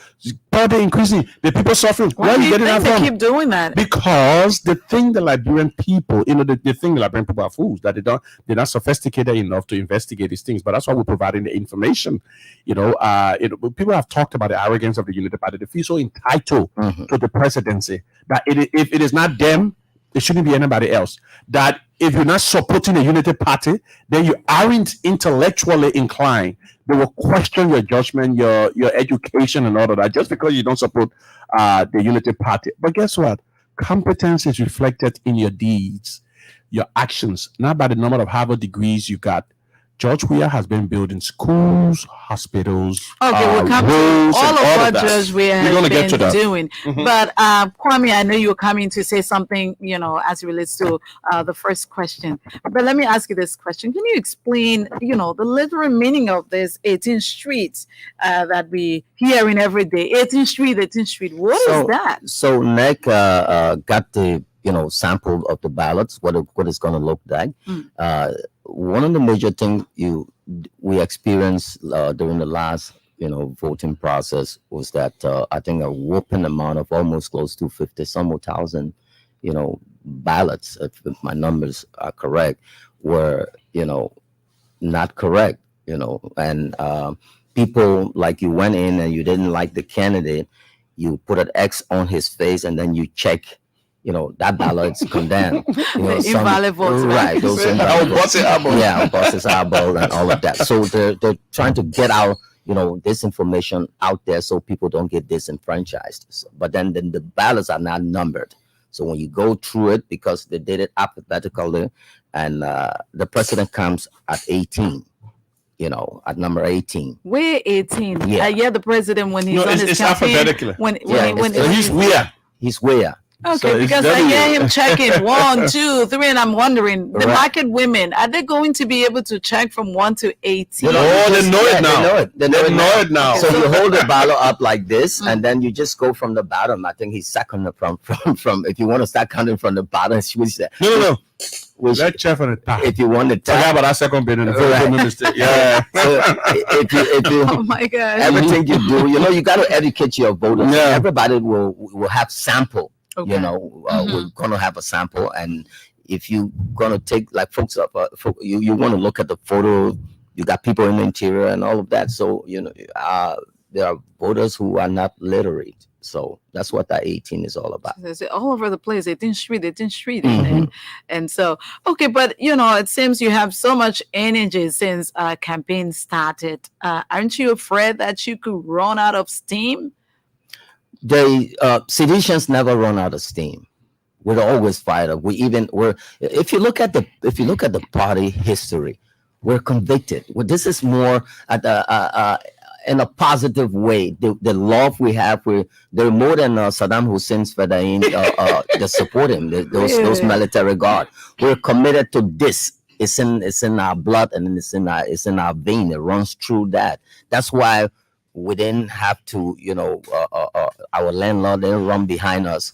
Poverty increasing, the people suffering. Why are you getting that from? They keep doing that? Because the Liberian people, the Liberian people are fools, that they're not sophisticated enough to investigate these things. But that's why we're providing the information. People have talked about the arrogance of the Unity Party. They feel so entitled to the presidency that if it is not them, it shouldn't be anybody else. That if you're not supporting the Unity Party, then you aren't intellectually inclined. They will question your judgment, your education, and all of that, just because you don't support the Unity Party. But guess what? Competence is reflected in your deeds, your actions, not by the number of Harvard degrees you got. George Weah has been building schools, hospitals, we'll come to all of what George Weah has been doing. But Kwame, I know you were coming to say something, as it relates to the first question. But let me ask you this question. Can you explain, the literal meaning of this 18th Street that we hearing every day? 18th Street. What is that? So NEC got the sample of the ballots, what it's going to look like. One of the major things we experienced during the last voting process was that I think a whopping amount of almost close to 50,000 ballots, if my numbers are correct, were not correct. And people, like, you went in and you didn't like the candidate, you put an X on his face, and then you check that ballot is condemned. Invalid votes, right? Those invalid votes. Yeah, buses are ball and all of that. So they're trying to get out, this information out there so people don't get disenfranchised. But then the ballots are not numbered. So when you go through it, because they did it alphabetically, and the president comes at 18. At number 18. We're 18. Yeah. The president when he's on his it's campaign. alphabetically. He's where? He's where? Okay, So because I hear him checking 1, 2, 3, and I'm wondering the market women, are they going to be able to check from 1 to 18? they know it now. They know it now. Okay. So you hold the ballot up like this, and then you just go from the bottom. I think he's second from. If you want to start counting from the bottom, switch that. No. Let's check on the top. If you want to Forget about that second bit in the Right. mistake. Yeah. So if you Oh my God. everything you do, you got to educate your voters. Yeah. Everybody will have sample. Okay. We're gonna have a sample, and if you gonna take like folks up, you want to look at the photo. You got people in the interior and all of that. So there are voters who are not literate. So that's what that 18 is all about. There's all over the place. 18th Street. Mhm. And so, okay, but it seems you have so much energy since campaign started. Aren't you afraid that you could run out of steam? Seditions never run out of steam. We're always fired up. If you look at the party history, we're convicted. This is more in a positive way. The love we have, they're more than Saddam Hussein's Fedayeen that support him. Those military guard. We're committed to this. It's in our blood, and it's in our vein. It runs through that. That's why we didn't have to, our landlord didn't run behind us.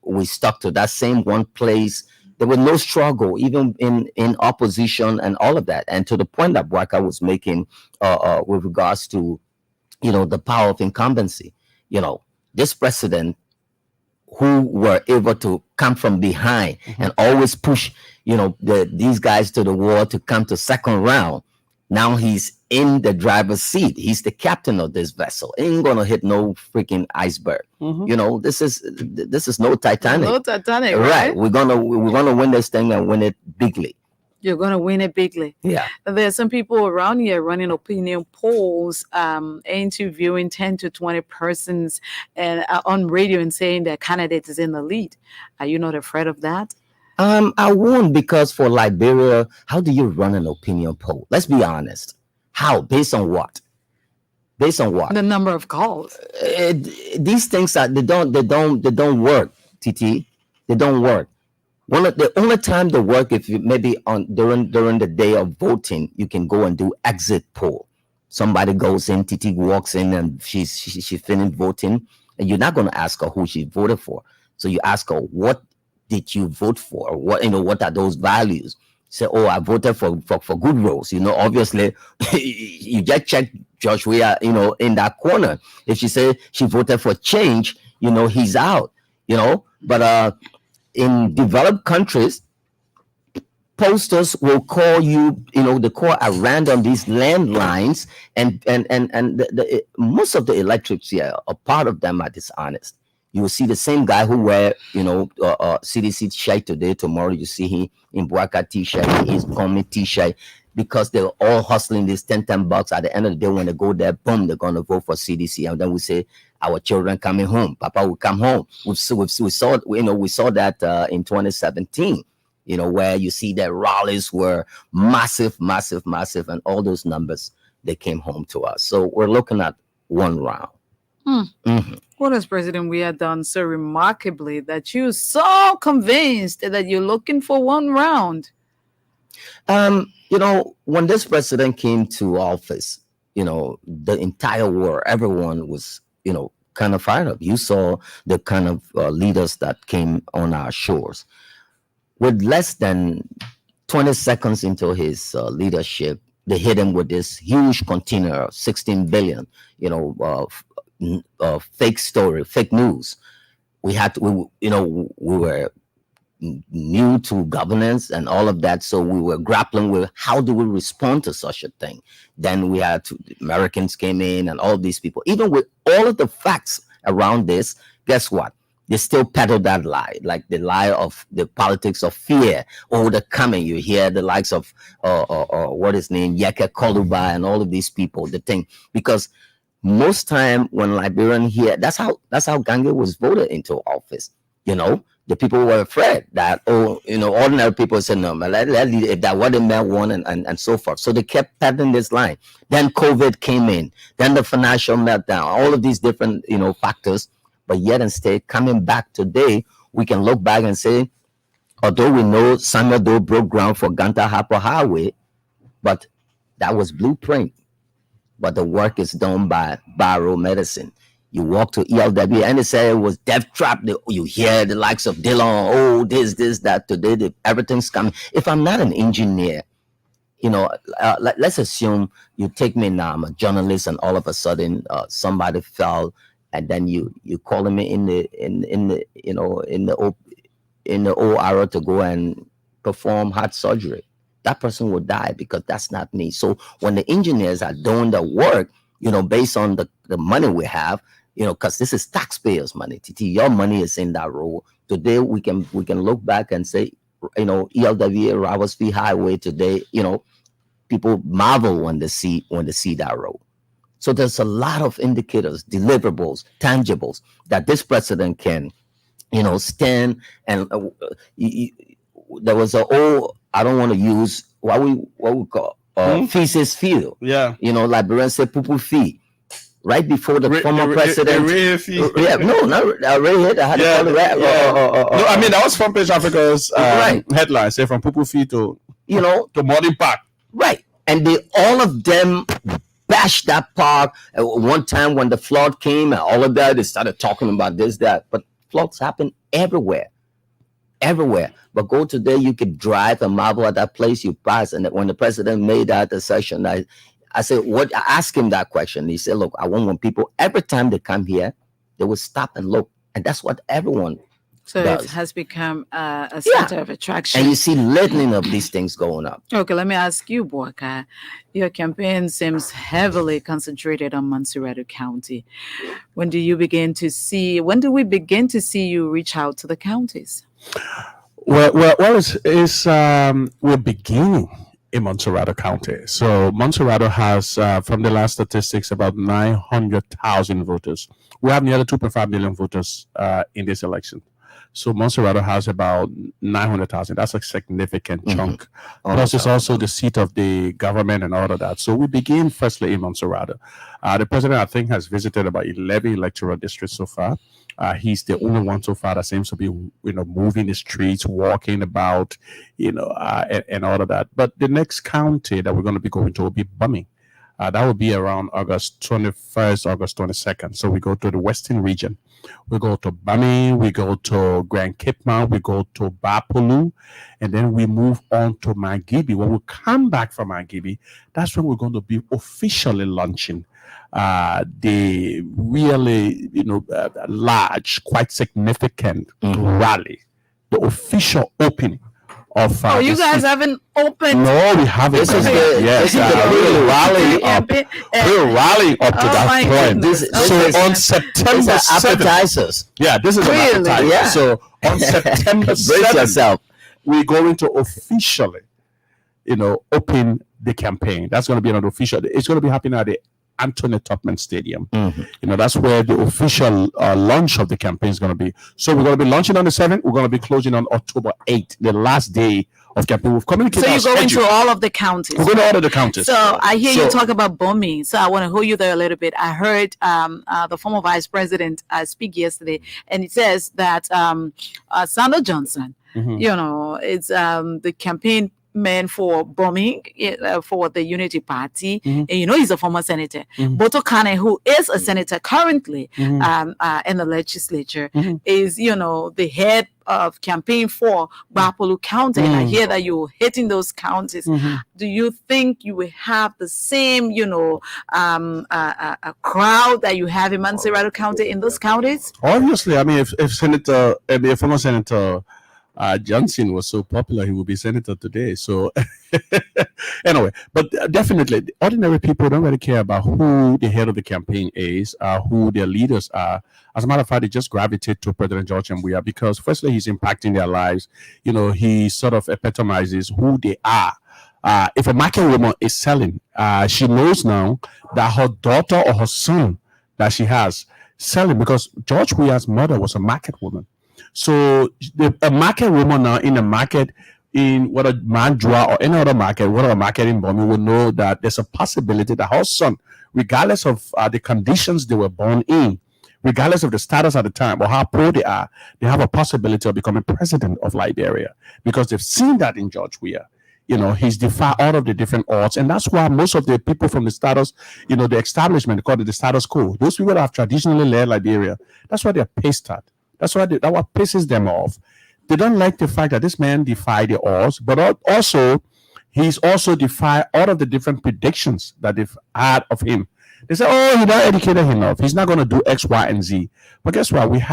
We stuck to that same one place. There was no struggle, even in opposition and all of that. And to the point that Bwaka was making with regards to, the power of incumbency, this president who were able to come from behind and always push, these guys to the wall to come to second round. Now he's in the driver's seat. He's the captain of this vessel. Ain't gonna hit no freaking iceberg. This is no Titanic. No Titanic, Right. We're gonna win this thing and win it bigly. You're going to win it bigly. Yeah. There's some people around here running opinion polls, interviewing 10 to 20 persons and on radio and saying their candidate is in the lead. Are you not afraid of that? I won't, because for Liberia, how do you run an opinion poll? Let's be honest. How? Based on what? The number of calls. These things they don't work, TT. They don't work. The only time they work, if you maybe during the day of voting, you can go and do exit poll. Somebody goes in, TT walks in, and she finished voting, and you're not going to ask her who she voted for. So you ask her, what did you vote for? What are those values? Say, oh, I voted for good roles. Obviously, you just check Josh Weah, in that corner. If she say she voted for change, he's out. But in developed countries, posters will call you. They call at random these landlines, and most of the electrics here, a part of them are dishonest. You will see the same guy who wear, CDC shirt today. Tomorrow you see him in Bwaka t-shirt, his government t-shirt, because they're all hustling this $10. At the end of the day, when they go there, boom, they're gonna vote for CDC, and then we say our children coming home. Papa will come home. We saw that in 2017. Where you see that rallies were massive, and all those numbers they came home to us. So we're looking at one round. What has President Weah done so remarkably that you're so convinced that you're looking for one round? When this president came to office, the entire world, everyone was, kind of fired up. You saw the kind of leaders that came on our shores. With less than 20 seconds into his leadership, they hit him with this huge container of 16 billion, fake story, fake news. We were new to governance and all of that, so we were grappling with how do we respond to such a thing. Then Americans came in, and all these people, even with all of the facts around this, guess what? they still peddle that lie, like the lie of the politics of fear. Oh, the coming. You hear the likes of what is named Yeke Koluba and all of these people. The thing, because most time when Liberian hear, that's how Gange was voted into office. You know, the people were afraid that, oh, you know, ordinary people said no, but if that what the man won and so forth. So they kept peddling this line. Then COVID came in. Then the financial meltdown. All of these different, you know, factors. But yet instead, coming back today, we can look back and say, although we know Samuel Doe broke ground for Ganta Harper Highway, but that was blueprint. But the work is done by Barrow Medicine. You walk to ELW and they say it was death trap. You hear the likes of Dillon, oh, this, that. Today, everything's coming. If I'm not an engineer, you know, let's assume you take me now, I'm a journalist, and all of a sudden somebody fell. And then you call him in the OR to go and perform heart surgery. That person will die because that's not me. So when the engineers are doing the work, you know, based on the money we have, you know, because this is taxpayers' money. TT, your money is in that role. Today we can look back and say, you know, ELW Ravensby Highway today, you know, people marvel when they see that road. So there's a lot of indicators, deliverables, tangibles that this president can, you know, stand. And there was a old, I don't want to use what we call feces field. Yeah. You know, Liberians say pupu fee. Right before the former president. Yeah, no, not Ray. I had to call it right. No, I mean that was Front Page Africa's headline, say from pupu fee to, you know, to Modern Park. Right, and all of them bashed that park. One time when the flood came and all of that, they started talking about this, that. But floods happen everywhere. But go today, you could drive and marvel at that place you pass. And when the president made that session, I said, what? I asked him that question. He said, look, I want people, every time they come here, they will stop and look. And that's what everyone does. It has become a center of attraction. And you see litany of these things going up. Okay, let me ask you, Boaka. Your campaign seems heavily concentrated on Montserrat County. When do we begin to see you reach out to the counties? Well, we're beginning in Montserrat County. So Montserrat has, from the last statistics, about 900,000 voters. We have nearly 2.5 million voters in this election. So Montserrat has about 900,000. That's a significant chunk. Plus, it's also the seat of the government and all of that. So we begin firstly in Montserrat. The president, I think, has visited about 11 electoral districts so far. He's the only one so far that seems to be, you know, moving the streets, walking about, you know, and all of that. But the next county that we're going to be going to will be Bami. That will be around August 21st, August 22nd. So we go to the Western region. We go to Bami, we go to Grand Cape Mount, we go to Bapolu, and then we move on to Mangibi. When we come back from Mangibi, that's when we're going to be officially launching the really, you know, large, quite significant rally, the official opening of. You guys haven't opened? No, we haven't. This is the rallying up. We're rallying up to that point. So on September 7th, appetizers. Yeah, this is an appetizer. Yeah. So on September 7th, we're going to officially, you know, open the campaign. That's going to be an official. It's going to be happening at the Anthony Tubman Stadium. You know, that's where the official launch of the campaign is going to be. So we're going to be launching on the 7th. We're going to be closing on October 8th, the last day of campaign. We've communicated. So you're going to all of the counties. We're going to all of the counties. So I hear you talk about bombing. So I want to hold you there a little bit. I heard the former vice president speak yesterday, and he says that Sandra Johnson, you know, it's the campaign man for bombing for the Unity Party. And you know, he's a former senator. Boto Kane, who is a senator currently in the legislature, is, you know, the head of campaign for Bapolu County. And I hear that you're hitting those counties. Do you think you will have the same, you know, a crowd that you have in Montserrat County in those counties? Obviously, I mean, if former Senator Johnson was so popular, he would be senator today. So anyway, but definitely, the ordinary people don't really care about who the head of the campaign is, who their leaders are. As a matter of fact, they just gravitate to President George Weah because, firstly, he's impacting their lives. He sort of epitomizes who they are. If a market woman is selling, she knows now that her daughter or her son that she has selling, because George Weah's mother was a market woman. So a market woman now in a market, in whether Manjua or any other market, whatever market in Bomi, will know that there's a possibility that her son, regardless of the conditions they were born in, regardless of the status at the time or how poor they are, they have a possibility of becoming president of Liberia because they've seen that in George Weah. He's defied all of the different odds. And that's why most of the people from the status, the establishment, called it the status quo, those people that have traditionally led Liberia, that's why they're pissed at. That's what pisses them off. They don't like the fact that this man defied the odds, but also he's also defied all of the different predictions that they've had of him. They say, oh, he's not educated enough. He's not going to do X, Y, and Z. But guess what? We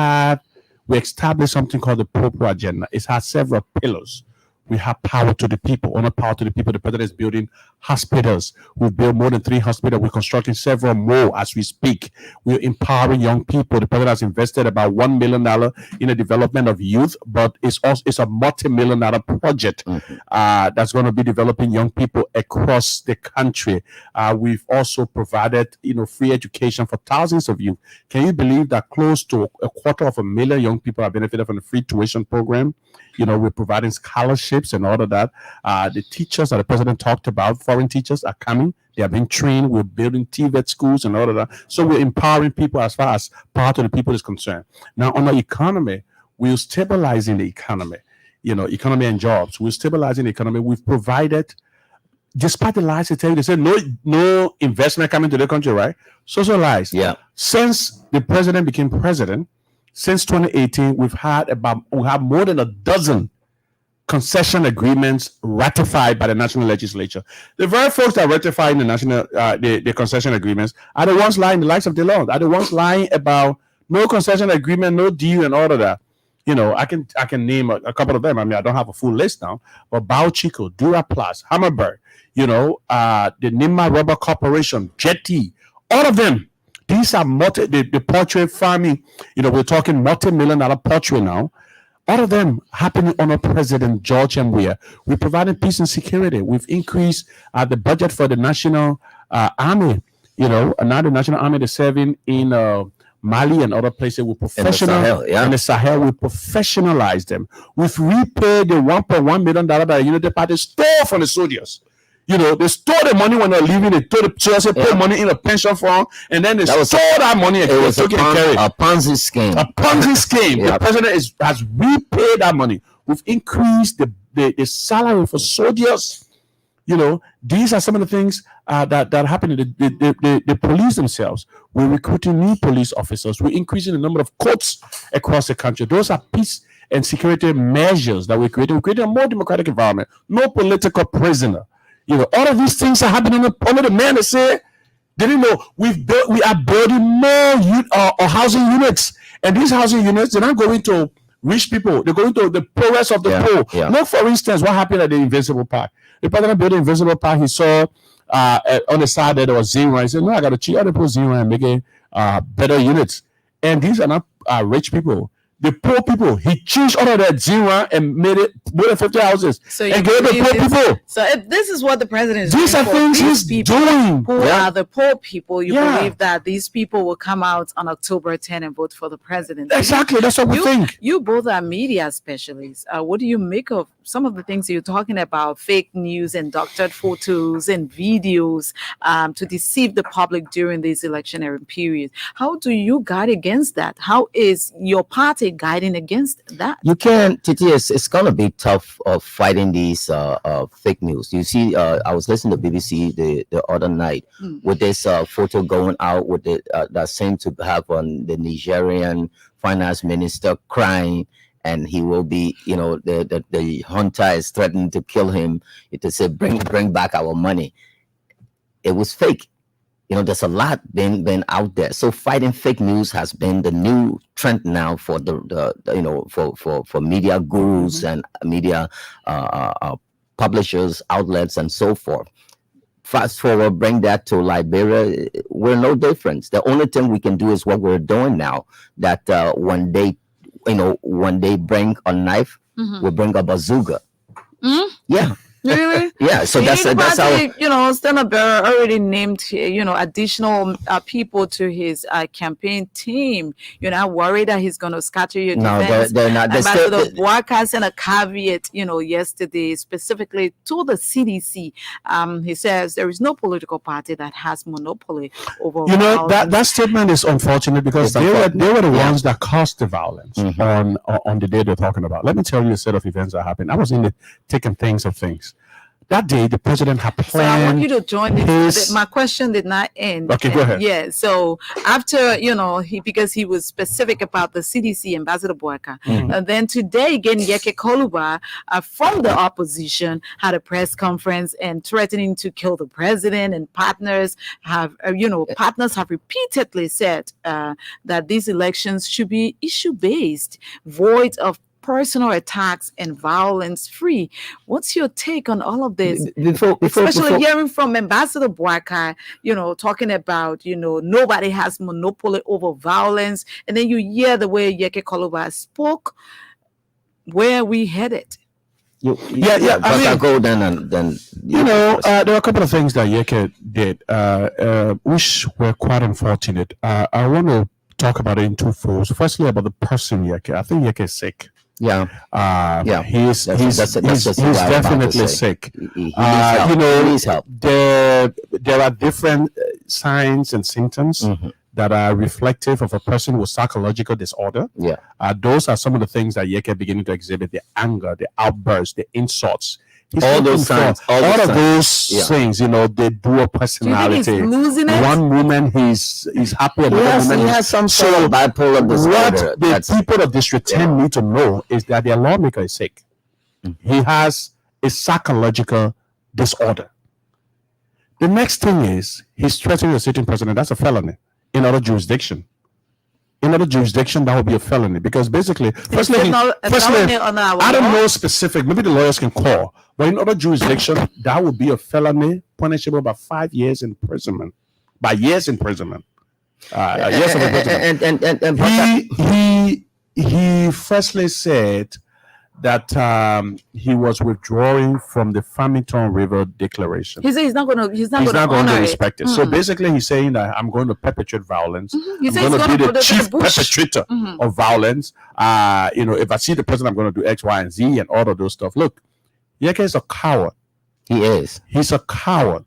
established something called the Proper Agenda. It has several pillars. We have power to the people, honor power to the people. The president is building hospitals. We've built more than 3 hospitals. We're constructing several more as we speak. We're empowering young people. The president has invested about $1 million in the development of youth, but it's a multi-million-dollar project that's going to be developing young people across the country. We've also provided, free education for thousands of youth. Can you believe that close to 250,000 young people have benefited from the free tuition program? We're providing scholarships and all of that. The teachers that the president talked about, foreign teachers, are coming. They are being trained. We're building TVET schools and all of that. So we're empowering people as far as part of the people is concerned. Now, on the economy, we're stabilizing the economy. Economy and jobs. We're stabilizing the economy. We've provided, despite the lies they tell you, they say no investment coming to the country, right? Social lies. Yeah. Since the president became president, since 2018, we have more than a dozen concession agreements ratified by the national legislature. The very folks that ratify the national the concession agreements are the ones lying the likes of the law. Are the ones lying about no concession agreement, no deal, and all of that. I can name a couple of them. I mean, I don't have a full list now, but Bauchico, Duraplast, Hammerberg, the Nima Rubber Corporation, Jetty, all of them. These are the poultry farming, we're talking multi-million-dollar poultry now. All of them happening under President George Weah. We're providing peace and security. We've increased the budget for the national army. Now the national army is serving in Mali and other places. We're professional in the Sahel. We professionalize them. We've repaid the $1.1 million that the Unity Party stole from the soldiers. They stole the money when they're leaving. They told the soldiers put money in a pension fund, and then they stole that money and it was took it and carried. A Ponzi scheme. A Ponzi scheme. The president has repaid that money. We've increased the salary for soldiers. These are some of the things that happen. The police themselves. We're recruiting new police officers. We're increasing the number of courts across the country. Those are peace and security measures that we're creating. We're creating a more democratic environment. No political prisoner. All of these things are happening under the man that said, they didn't know we are building more housing units. And these housing units, they're not going to rich people. They're going to the poorest of the poor. Yeah. Look, for instance, what happened at the Invincible Park. The president built the Invincible Park. He saw on the side that there was zero. He said, no, I got to cheat out the poor zero and make better units. And these are not rich people. The poor people, he changed all of that zero and made it more than 50 houses and gave the poor people. So if this is what the president is doing, these are things he's doing. Who are the poor people? You believe that these people will come out on October 10 and vote for the president? Exactly, that's what we think. You both are media specialists. What do you make of some of the things you're talking about? Fake news and doctored photos and videos to deceive the public during this electionary period. How do you guard against that? How is your party guiding against that? You can, Titi, it's going to be tough fighting these fake news. You see, I was listening to BBC the other night with this photo going out with that seemed to have on the Nigerian finance minister crying, and he will be, the junta is threatening to kill him. It is say, bring back our money. It was fake. You know, there's a lot been out there. So fighting fake news has been the new trend now for the you know, for media gurus and media publishers, outlets, and so forth. Fast forward, bring that to Liberia, we're no different. The only thing we can do is what we're doing now. That when they bring a knife, we bring a bazooka. Yeah. Really? Yeah, so that's how, you know, Standard Bearer already named, you know, additional people to his campaign team. You're not worried that he's going to scatter your defense? No, they're not. Ambassador Boaka sent a caveat, you know, yesterday specifically to the CDC. He says there is no political party that has monopoly over. You know, that statement is unfortunate because they were the ones that caused the violence on the day they're talking about. Let me tell you a set of events that happened. I was in the thick and things of things. That day, the president had planned. So I want you to join this. My question did not end. Okay, go ahead. Yeah. So after, you know, because he was specific about the CDC, Ambassador Boaka, and then today again, Yeke Koluba from the opposition had a press conference and threatening to kill the president. And partners have, partners have repeatedly said that these elections should be issue-based, void of personal attacks and violence free. What's your take on all of this? Especially hearing from Ambassador Boaka, you know, talking about, you know, nobody has monopoly over violence. And then you hear the way Yeke Koluba spoke. Where are we headed? Yeah. I mean, go then and then. There are a couple of things that Yeke did, which were quite unfortunate. I want to talk about it in two folds. Firstly, about the person Yeke. I think Yeke is sick. Yeah. He's definitely sick. He needs help. There are different signs and symptoms that are reflective of a person with psychological disorder. Yeah. Those are some of the things that Yeke beginning to exhibit: the anger, the outbursts, the insults. All those signs, all of those things, you know, they do a personality. Do you think he's losing it? One moment he's happy, another moment he has some sort of bipolar disorder. What the people of District 10 need to know is that their lawmaker is sick. He has a psychological disorder. The next thing is he's threatening a sitting president. That's a felony in other jurisdiction. In other jurisdiction, that would be a felony because basically, firstly, I don't know specific. Maybe the lawyers can call, but in other jurisdiction, that would be a felony punishable by 5 years imprisonment. By years imprisonment. Years of imprisonment. And he firstly said that he was withdrawing from the Farmington River Declaration. He said he's not going to respect it. So basically, he's saying that I'm going to perpetrate violence. He I'm going to be the chief perpetrator of violence. If I see the president, I'm going to do X, Y, and Z, and all of those stuff. Look, Yeke is a coward. He is. He's a coward.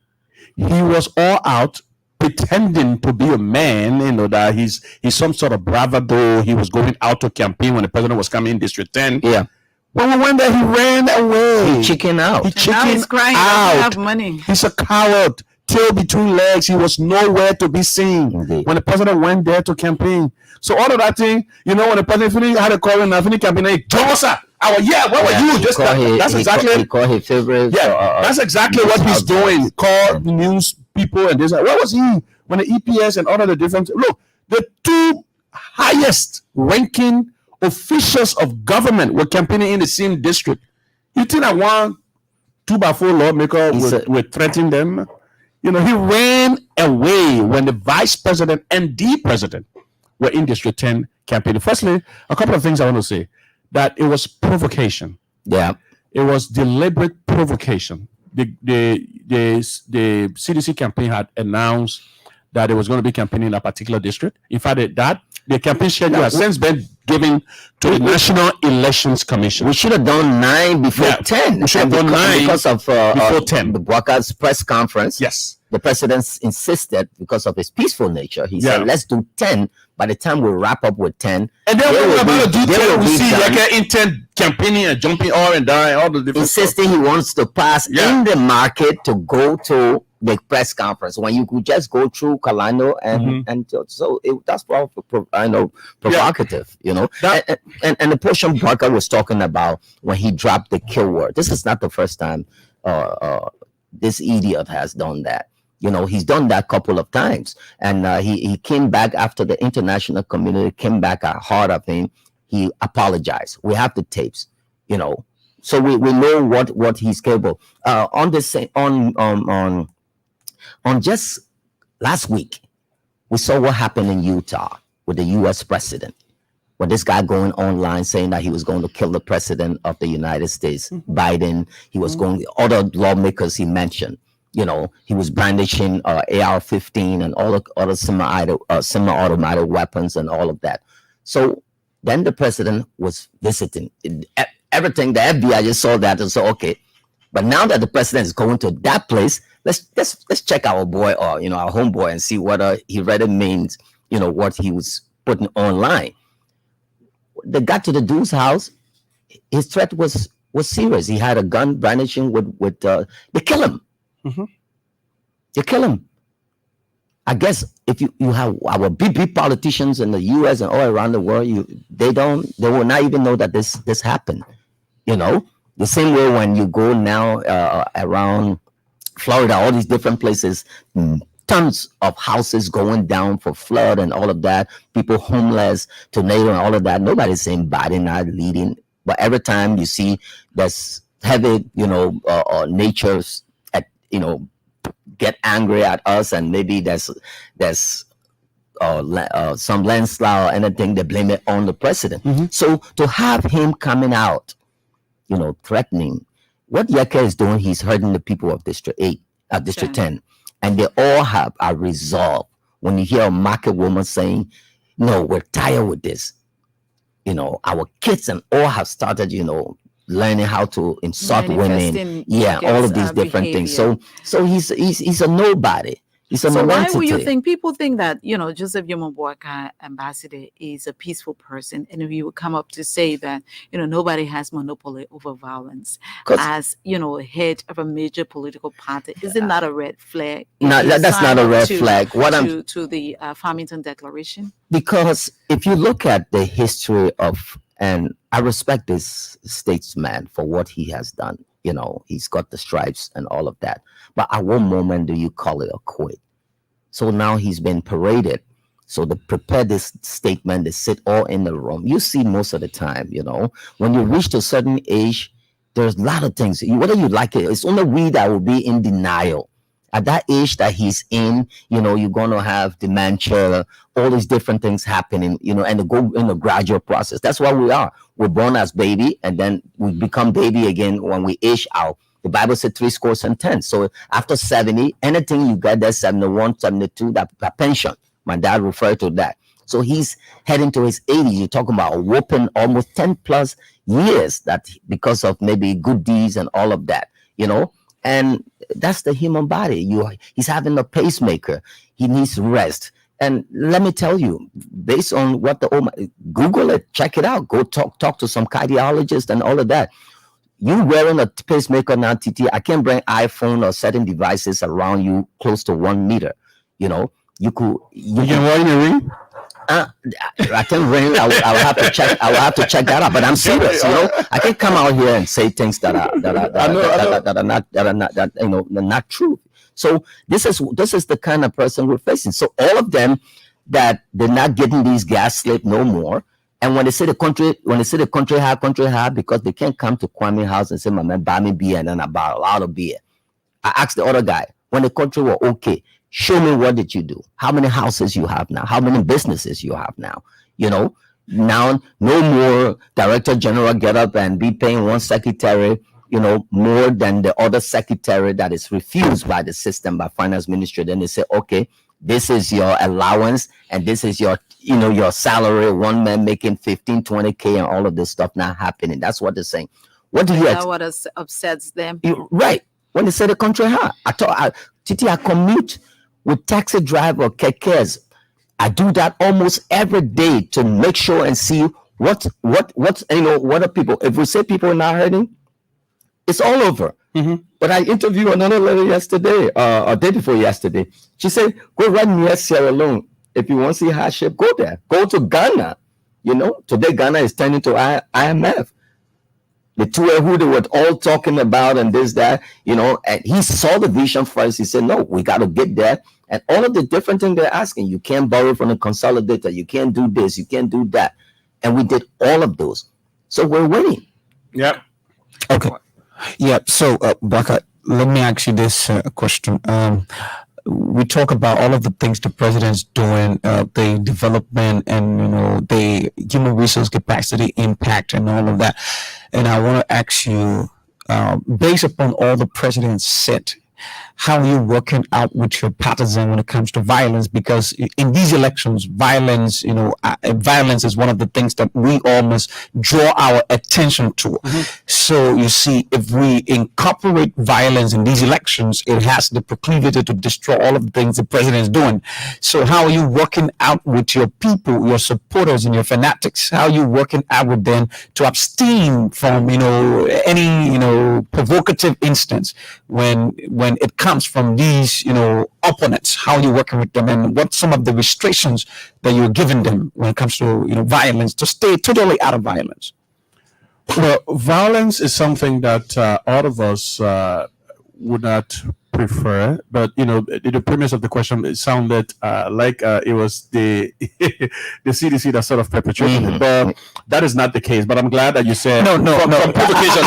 He was all out pretending to be a man, that he's some sort of bravado. He was going out to campaign when the president was coming in District 10. Yeah. When we went there, he ran away. He chickened out. Now he's crying. He doesn't have money. He's a coward. Tail between legs. He was nowhere to be seen when the president went there to campaign. So all of that thing, when the president had a call in the campaign, he told us, where were you? That's exactly. He called his favorite. Yeah, that's exactly what he's doing. Call news people and this. Where was he when the EPS and all of the different? Look, the two highest ranking officials of government were campaigning in the same district. You think that one 2x4 lawmaker would threaten them? He ran away when the vice president and the president were in District 10 campaigning. Firstly, a couple of things I want to say. That it was provocation. Yeah. It was deliberate provocation. The CDC campaign had announced that it was going to be campaigning in a particular district. In fact, the campaign schedule has since been given to the National Elections Commission. We should have done 9 before 10. We should have done 9 because of before 10. The Boaka's press conference. Yes. The president insisted because of his peaceful nature. He said, let's do 10. By the time we wrap up with 10. And then we're about to do 10. We see like intent campaigning and jumping all and down, all the different insisting stuff. He wants to pass in the market to go to the press conference when you could just go through Kalano and so that's provocative, and the portion Boaka was talking about when he dropped the kill word. This is not the first time this idiot has done that. You know, he's done that a couple of times, and he came back after the international community came back hard of him. He apologized. We have the tapes, you know, so we know what he's capable. On just last week, we saw what happened in Utah with the U.S. president. With this guy going online saying that he was going to kill the president of the United States, Biden. He was going, other lawmakers he mentioned, you know, he was brandishing AR-15 and all the other semi-automatic weapons and all of that. So then the president was visiting everything. The FBI just saw that and said, okay, but now that the president is going to that place, let's check our boy or, you know, our homeboy and see what he really means, you know, what he was putting online. They got to the dude's house. His threat was serious. He had a gun brandishing with they kill him. They kill him. I guess if you have our big politicians in the U.S. and all around the world, they will not even know that this happened. You know, the same way when you go now around Florida, all these different places. Tons of houses going down for flood and all of that. People homeless, tornado and all of that. Nobody's saying Biden not leading, but every time you see there's heavy, you know, natures you know, get angry at us, and maybe there's some landslide or anything, they blame it on the president. So to have him coming out, you know, threatening, what Yeke is doing, he's hurting the people of District 8, District 10. And they all have a resolve. When you hear a market woman saying, no, we're tired with this. You know, our kids and all have started, you know, learning how to insult women. Yeah, all of these different things. So he's a nobody. He's a nonentity. Why would you think people think that, you know, Joseph Jomo Boakai, ambassador, is a peaceful person, and he would come up to say that, you know, nobody has monopoly over violence as, you know, head of a major political party? Isn't that a red flag? No, that's not a red flag. To the Farmington Declaration? Because if you look at the history of, and I respect this statesman for what he has done. You know, he's got the stripes and all of that. But at what moment do you call it a quit? So now he's been paraded. So they prepare this statement, they sit all in the room. You see most of the time, you know, when you reach a certain age, there's a lot of things. Whether you like it, it's only we that will be in denial. At that age that he's in, you know, you're going to have dementia, all these different things happening, you know, and they go in a gradual process. That's what we are. We're born as baby, and then we become baby again when we age out. The Bible said 10. So after 70, anything you get there, 71, 72, that pension. My dad referred to that. So he's heading to his 80s. You're talking about a whooping almost 10 plus years that because of maybe good deeds and all of that, you know. And that's the human body. He's having a pacemaker. He needs rest. And let me tell you, based on what Google it, check it out. Go talk to some cardiologist and all of that. You wearing a pacemaker now, TT, I can't bring iPhone or certain devices around you close to 1 meter. You know, you can wear a ring. I can ring. I will have to check. I will have to check that out. But I'm serious. You know, I can come out here and say things that are not true. So this is the kind of person we're facing. So all of them that they're not getting these gas slip no more. And when they say the country hard because they can't come to Kwame House and say, "My man, buy me beer," and then I buy a lot of beer. I asked the other guy, when the country were okay, show me what did you do? How many houses you have now? How many businesses you have now? You know, now no more director general get up and be paying one secretary, you know, more than the other secretary that is refused by the system, by finance ministry. Then they say, okay, this is your allowance and this is your, you know, your salary. One man making 15, 20K and all of this stuff not happening. That's what they're saying. What do you? That's what upsets them. Right. When they say the country hard, I commute with taxi driver kekes. I do that almost every day to make sure and see what you know, what are people. If we say people are not hurting, it's all over. But I interviewed another lady yesterday, or day before yesterday. She said, go right near Sierra Leone. If you want to see hardship, go there. Go to Ghana. You know, today Ghana is turning to IMF. the tour who they were all talking about and this, that, and he saw the vision first. He said, no, we got to get there. And all of the different things they're asking, you can't borrow from the consolidator, you can't do this, you can't do that. And we did all of those. So we're winning. Yep. Okay. Yeah. So, Baka, let me ask you this question. We talk about all of the things the president's doing, the development and, the human resource capacity impact and all of that. And I want to ask you, based upon all the president said, how are you working out with your partisan when it comes to violence? Because in these elections, violence is one of the things that we all must draw our attention to. Mm-hmm. So you see, if we incorporate violence in these elections, it has the proclivity to destroy all of the things the president is doing. So how are you working out with your people, your supporters and your fanatics? How are you working out with them to abstain from, any, provocative instance when it comes from these, opponents? How are you working with them, and what some of the restrictions that you're giving them when it comes to, violence, to stay totally out of violence? Well, violence is something that all of us would not prefer, but the premise of the question, it sounded like it was the the CDC that sort of perpetrated it, but that is not the case. But I'm glad that you said no. Provocation.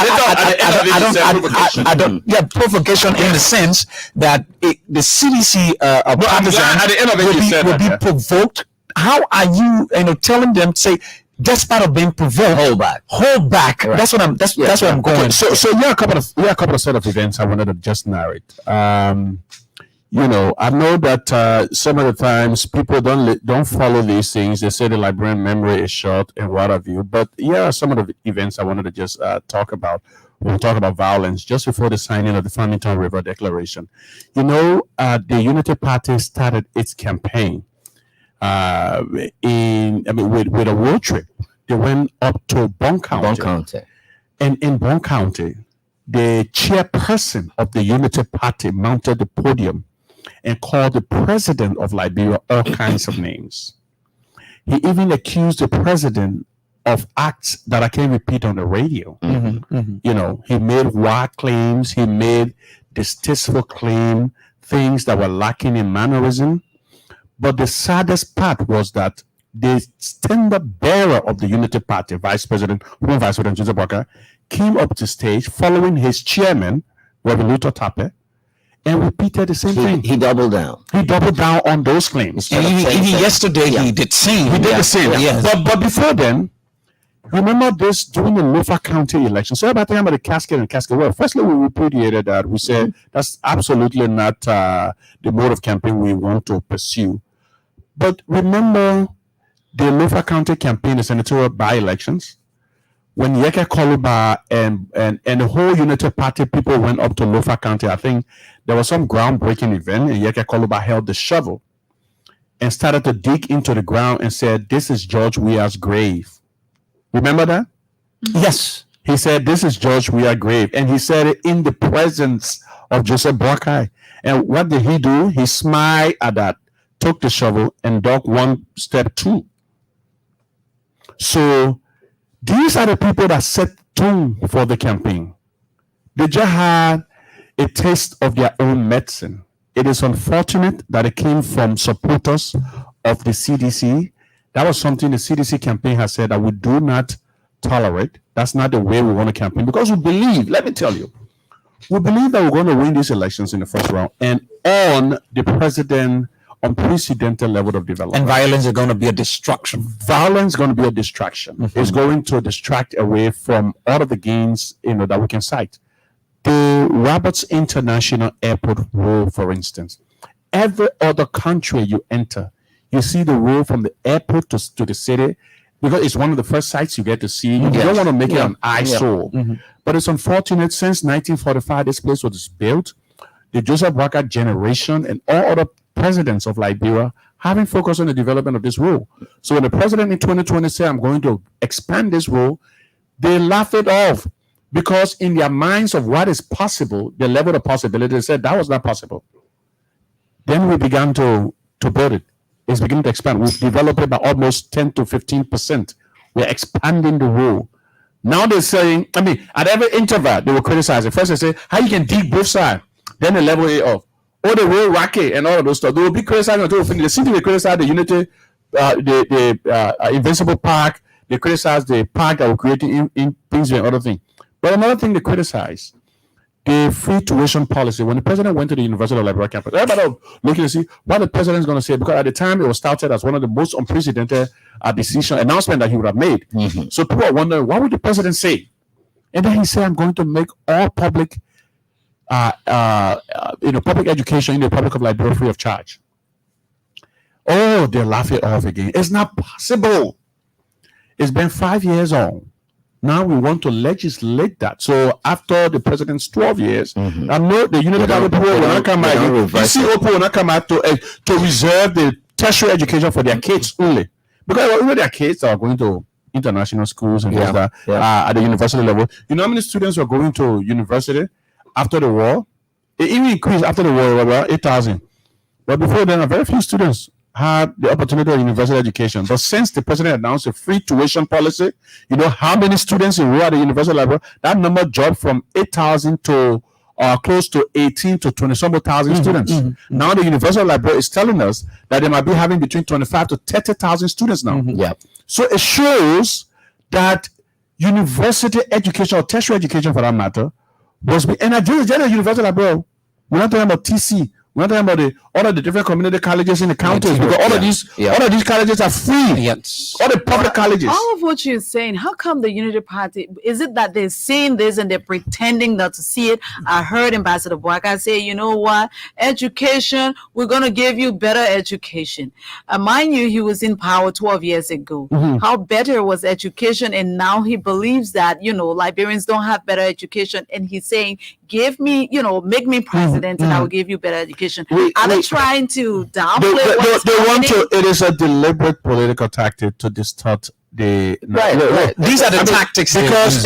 I don't. Yeah, provocation in the sense that the CDC at the end of it will be provoked. How are you, telling them, say, despite of being provoked, hold back. Right. That's what I'm. That's where I'm going. Okay. So a couple of set of events I wanted to just narrate. I know that some of the times people don't follow these things. They say the librarian memory is short and what have you. But some of the events I wanted to just talk about. We'll talk about violence just before the signing of the Farmington River Declaration. The Unity Party started its campaign with a road trip. They went up to Bond County. And in Bond County, the chairperson of the Unity Party mounted the podium and called the president of Liberia all kinds of names. He even accused the president of acts that I can't repeat on the radio. He made wild claims, he made distasteful claims, things that were lacking in mannerism. But the saddest part was that the standard bearer of the Unity Party, Vice President Joseph Boakai, came up to stage following his chairman, Reverend Luther Tappe, and repeated the same thing. He doubled down. He doubled down on those claims. And even yesterday, he did same. He did the same. Yes. But before then, remember this during the Lofa County election. So about the time of the casket and casket. Well, firstly, we repudiated that. We said that's absolutely not the mode of campaign we want to pursue. But remember the Lofa County campaign, the senatorial by-elections, when Yeke Koluba and the whole Unity Party people went up to Lofa County. I think there was some groundbreaking event, and Yeke Koluba held the shovel and started to dig into the ground and said, "This is George Weah's grave." Remember that? Yes. He said, "This is George Weah's grave," and he said it in the presence of Joseph Boakai. And what did he do? He smiled at that, took the shovel, and dug one step too. So these are the people that set tone for the campaign. They just had a taste of their own medicine. It is unfortunate that it came from supporters of the CDC. That was something the CDC campaign has said that we do not tolerate. That's not the way we want to campaign, because we believe, let me tell you, we believe that we're going to win these elections in the first round and on the president unprecedented level of development. And violence is going to be a distraction. Violence is going to be a distraction. It's going to distract away from all of the gains, that we can cite. The Roberts International Airport rule, for instance, every other country you enter, you see the rule from the airport to the city, because it's one of the first sites you get to see. You don't want to make it an eyesore. But it's unfortunate, since 1945, this place was built. The Joseph Boakai generation and all other presidents of Liberia having focused on the development of this rule. So when the president in 2020 said, "I'm going to expand this rule," they laugh it off, because in their minds of what is possible, the level of possibility, they said that was not possible. Then we began to build it. It's beginning to expand. We've developed it by almost 10 to 15%. We're expanding the rule. Now they're saying, I mean, at every interval, they will criticize it. First, they say, how you can dig both sides. Then they level it off. Or they will rack it and all of those stuff. They will be criticizing until they seem to be criticizing the Unity, the Invincible Park. They criticize the park that we're creating in Queensway and other things. But another thing they criticize, the free tuition policy. When the president went to the University of Liberia campus, everybody was looking to see what the president is going to say, because at the time it was touted as one of the most unprecedented announcement that he would have made. So people are wondering, what would the president say? And then he said, I'm going to make all public public education in the Republic of Liberia free of charge. Oh, they're laughing off again. It's not possible. It's been 5 years on. Now we want to legislate that. So after the president's 12 years, I know the Unity Bible people will not come out. The COP will not come out to reserve the tertiary education for their kids only. Because their kids are going to international schools and things like that at the university level. You know how many students were going to university after the war? It even increased after the war, about 8,000. But before then, very few students had the opportunity of university education. But since the president announced a free tuition policy, you know how many students enroll at the University Library? That number dropped from 8,000 to close to 18 to 20,000 students. Now the University Library is telling us that they might be having between 25 to 30,000 students now. So it shows that university education, or tertiary education for that matter, and I did the University Library. We're not talking about TC. We're not talking about all of the different community colleges in the counties, because all of these colleges are free. All the public colleges. All of what you're saying, how come the Unity Party, is it that they're saying this and they're pretending not to see it? I heard Ambassador Boaka say, you know what, education, we're going to give you better education. Mind you, he was in power 12 years ago. How better was education? And now he believes that, Liberians don't have better education. And he's saying, give me, make me president and I will give you better education. Are they trying to downplay they want to? It is a deliberate political tactic to distort the right. These are the tactics, because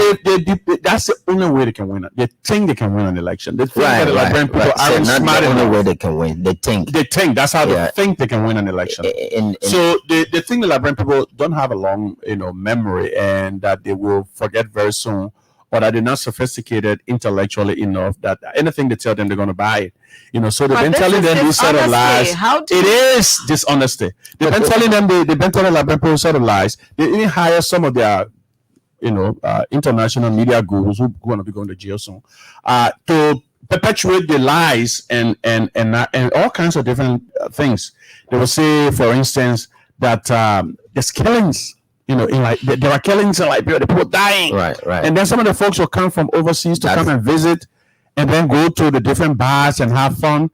that's the only way they can win. They think they can win an election. They think that the Liberian people aren't smart enough. The only way they can win. They think that's how they think they can win an election. So they think the Liberian people don't have a long memory, and that they will forget very soon, or that they're not sophisticated intellectually enough that anything they tell them, they're going to buy it. So they've been telling them this sort of lies. It is dishonesty. They've been telling them, they've been telling Liberian people sort of lies. They even hire some of their, international media gurus who want to be going to jail soon, to perpetuate the lies and all kinds of different things. They will say, for instance, that there's killings. There are killings in Liberia, the people dying. Right. And then some of the folks will come from overseas to come and visit, and then go to the different bars and have fun.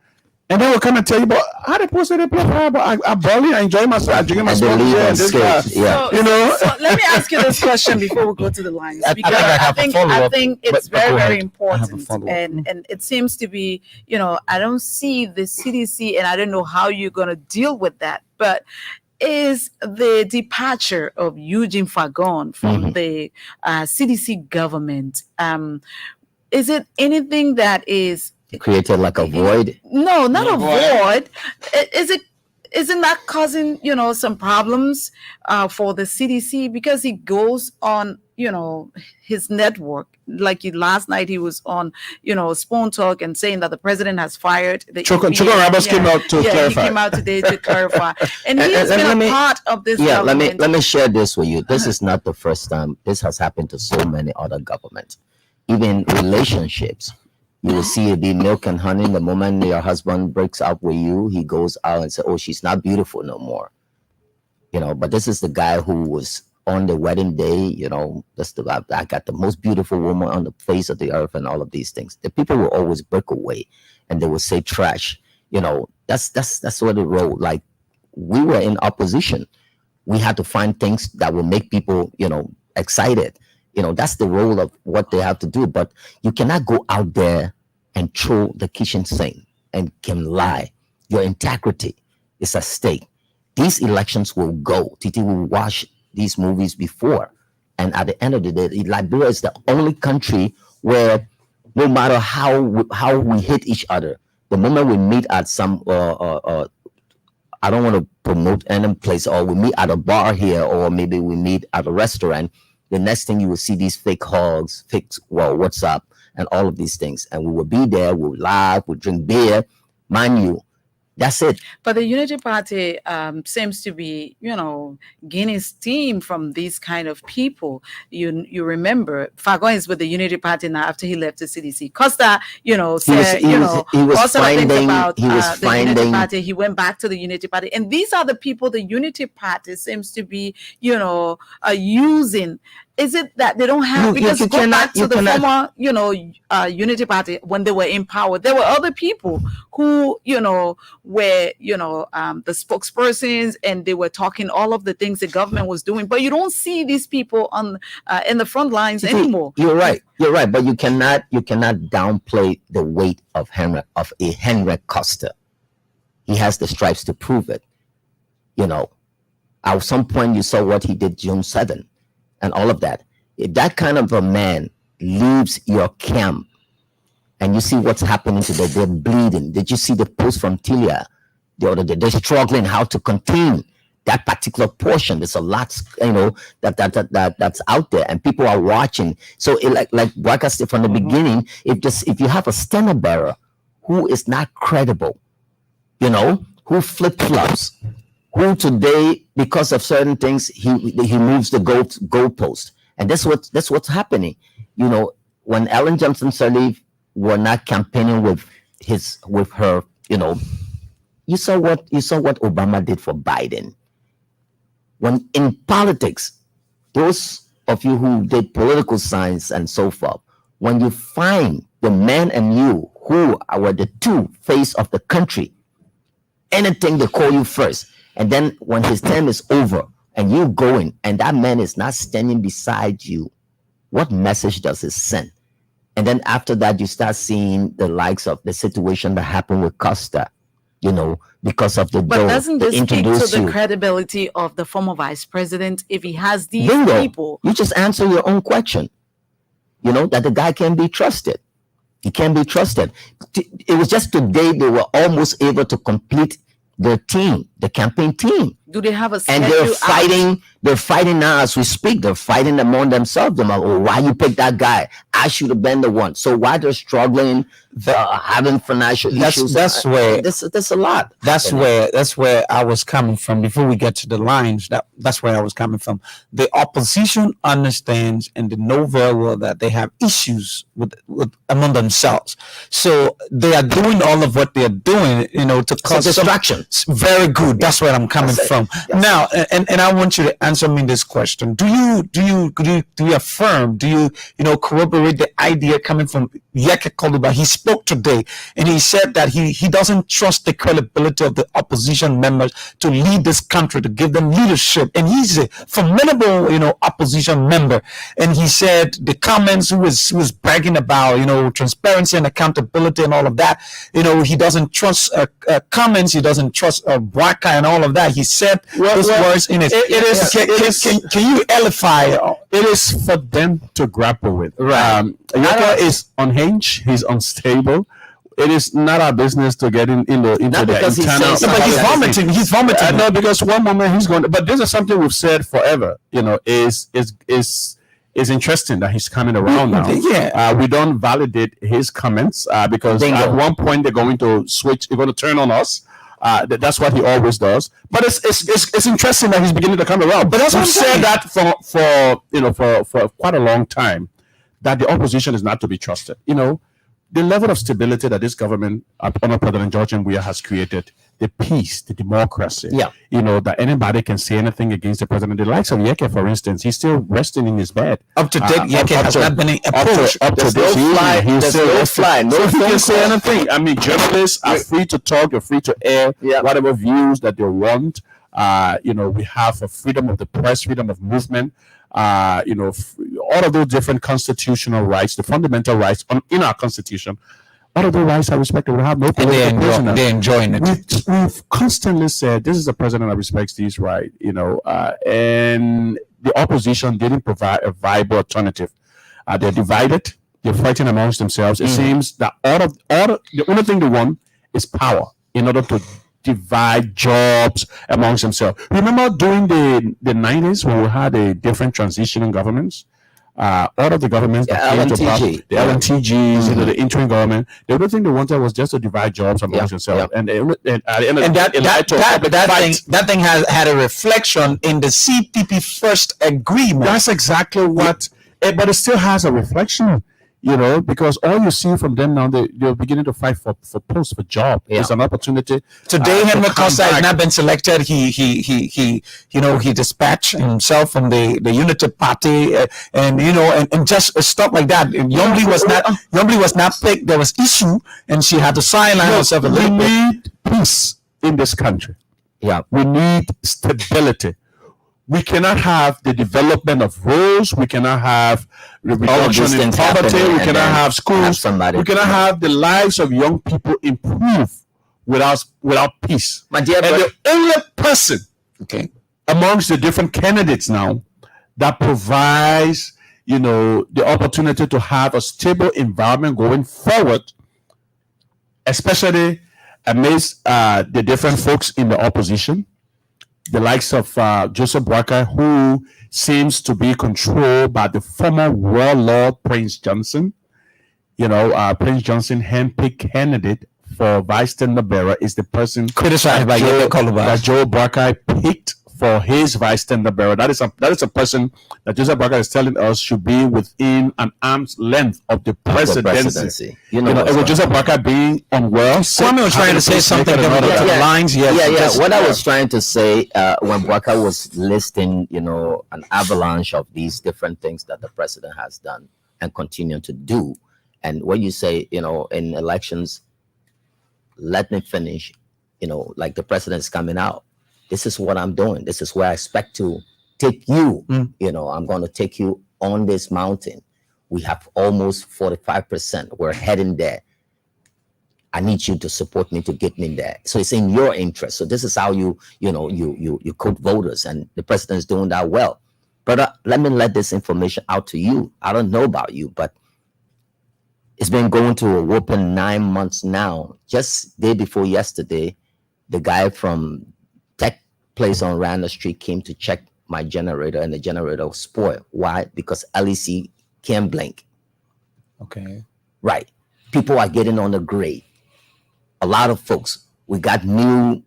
And then we'll come and tell you about how they posted they play football. I barely enjoy myself. I drink my smoke. So let me ask you this question before we go to the lines, because I think it's very important, and it seems to be, I don't see the CDC, and I don't know how you're going to deal with that, but is the departure of Eugene Fagon from the CDC government, is it anything that is created like a void? No, not a void. Is it not causing some problems for the CDC, because he goes on his network, like last night he was on Spoon Talk and saying that the president has fired the Choco Roberts came out to clarify. He came out today to clarify, and he's been a part of this government. Let me share this with you. This is not the first time. This has happened to so many other governments. Even relationships, you will see it be milk and honey. The moment your husband breaks up with you, he goes out and says, oh, she's not beautiful no more. But this is the guy who was on the wedding day, I got the most beautiful woman on the face of the earth and all of these things. The people will always break away and they will say trash. That's what it rolled. Like, we were in opposition. We had to find things that will make people, excited. That's the role of what they have to do. But you cannot go out there and throw the kitchen sink and can lie. Your integrity is at stake. These elections will go. Titi will watch these movies before. And at the end of the day, Liberia is the only country where no matter how we hate each other, the moment we meet at some, I don't want to promote any place, or we meet at a bar here, or maybe we meet at a restaurant, the next thing you will see these fake hugs, what's up, and all of these things. And we will be there, we'll laugh, we'll drink beer, mind you. That's it. But the Unity Party seems to be, gaining steam from these kind of people. You remember, Fagon is with the Unity Party now after he left the CDC. Costa, said, he was finding the Unity Party. He went back to the Unity Party. And these are the people the Unity Party seems to be, using. Is it that they don't have, because go back to the former, Unity Party when they were in power, there were other people who, were, the spokespersons, and they were talking all of the things the government was doing. But you don't see these people on in the front lines anymore. You're right. But you cannot downplay the weight of a Henry Costa. He has the stripes to prove it. At some point you saw what he did June 7th. And all of that. If that kind of a man leaves your camp and you see what's happening to them, they're bleeding. Did you see the post from Tilia the other day? They're struggling how to contain that particular portion. There's a lot, that's out there, and people are watching. So, like I said from the beginning, if you have a standard bearer who is not credible, who flip-flops, who today, because of certain things, he moves the goalpost, and that's what's happening. When Ellen Johnson Sirleaf were not campaigning with her, you saw what Obama did for Biden. When in politics, those of you who did political science and so forth, when you find the man and you who were the two face of the country, anything they call you first. And then when his term is over and you going and that man is not standing beside you, what message does it send? And then after that, you start seeing the likes of the situation that happened with Costa, because of the But door. doesn't this speak to the credibility of the former vice president if he has these people? You just answer your own question. That the guy can be trusted. He can be trusted. It was just today they were almost able to complete their team, the campaign team. Do they have a schedule? And they're fighting now as we speak. They're fighting among themselves. They're like, why you pick that guy? I should have been the one. So why they're struggling, having financial issues? That's where there's a lot. That's where I was coming from. Before we get to the lines, that's where I was coming from. The opposition understands and they know very well that they have issues with among themselves. So they are doing all of what they are doing, to cause distraction. Very good. That's where I'm coming from. Now, and I want you to answer me this question. Do you affirm, corroborate the idea coming from Yeke Koluba? He spoke today and he said that he doesn't trust the credibility of the opposition members to lead this country, to give them leadership. And he's a formidable, opposition member. And he said the comments he was bragging about, transparency and accountability and all of that, he doesn't trust comments, he doesn't trust Bwaka and all of that. He said those words in it. Can you edify? It is for them to grapple with. Right. Yeke is unhinged. He's unstable. It is not our business to get into the internal. But he's vomiting. He's vomiting. No, because one moment he's going. But this is something we've said forever. Is interesting that he's coming around now. Yeah. We don't validate his comments because at one point they're going to switch. They're going to turn on us. That's what he always does. But it's interesting that he's beginning to come around. But that's what I'm saying. That for quite a long time, that the opposition is not to be trusted. The level of stability that this government, under President George N. Weah, has created, the peace, the democracy. Yeah. That anybody can say anything against the president. The likes of Yeke, for instance, he's still resting in his bed. Up to date, Yeke has not been approached. Up to this evening, he's still resting. So he can say anything. I mean, journalists are free to talk. You're free to air whatever views that they want. We have a freedom of the press, freedom of movement. All of those different constitutional rights, the fundamental rights in our constitution, all of those rights are respected. We have no political prisoners. They're enjoying it. We've constantly said this is a president that respects these rights, and the opposition didn't provide a viable alternative. They're divided. They're fighting amongst themselves. It seems that the only thing they want is power in order to divide jobs amongst themselves. Remember during the 90s when we had a different transition in governments? All of the governments that came to power, the LNTGs, you know, the interim government, the only thing they wanted was just to divide jobs amongst themselves. And at the end of that thing has had a reflection in the CPP first agreement. That's exactly what, but it still has a reflection. You know, because all you see from them now, they're beginning to fight for posts, for job. It's an opportunity. Today, Henry Costa has not been selected. He dispatched himself from the Unity Party, and just stuff like that. Youngly was not picked. There was issue, and she had to sideline herself a little bit. We need peace in this country. Yeah, we need stability. We cannot have the development of roads. We cannot have the reduction in poverty. We cannot have schools. We cannot have the lives of young people improve without peace. My dear, and the only person, amongst the different candidates now that provides, the opportunity to have a stable environment going forward, especially amidst the different folks in the opposition, the likes of Joseph Boakai, who seems to be controlled by the former warlord Prince Johnson. Prince Johnson, handpicked candidate for vice tender bearer, is the person criticized by Joe Boakai picked for his vice tender bearer. That is a person that Joseph Boakai is telling us should be within an arm's length of the presidency. With Joseph Boakai being unwell. Kwame was trying to say something about the lines. What I was trying to say when Boakai was listing, an avalanche of these different things that the president has done and continue to do, and when you say, in elections, let me finish, like the president's coming out. This is what I'm doing. This is where I expect to take you. I'm going to take you on this mountain. We have almost 45%. We're heading there. I need you to support me to get me there. So it's in your interest. So this is how you coach voters, and the president is doing that well. But let me let this information out to you. I don't know about you, but it's been going to a whopping 9 months now. Just day before yesterday, the guy from Tech Place on Randall Street came to check my generator, and the generator was spoiled. Why? Because LEC can't blink. Okay. Right. People are getting on the grade. A lot of folks. We got new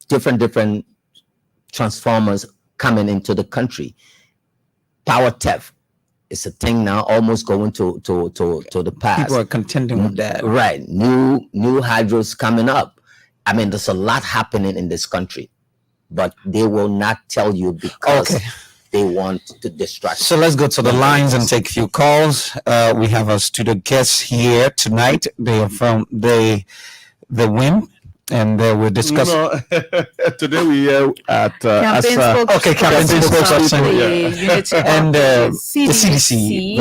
different transformers coming into the country. Power theft is a thing now, almost going to the past. People are contending with that. Right. New hydros coming up. I mean, there's a lot happening in this country, but they will not tell you because they want to distract. So let's go to the lines and take a few calls. We have our studio guests here tonight. They are from the WIN. And we're discussing. Today we at campaign spokesperson and the CDC.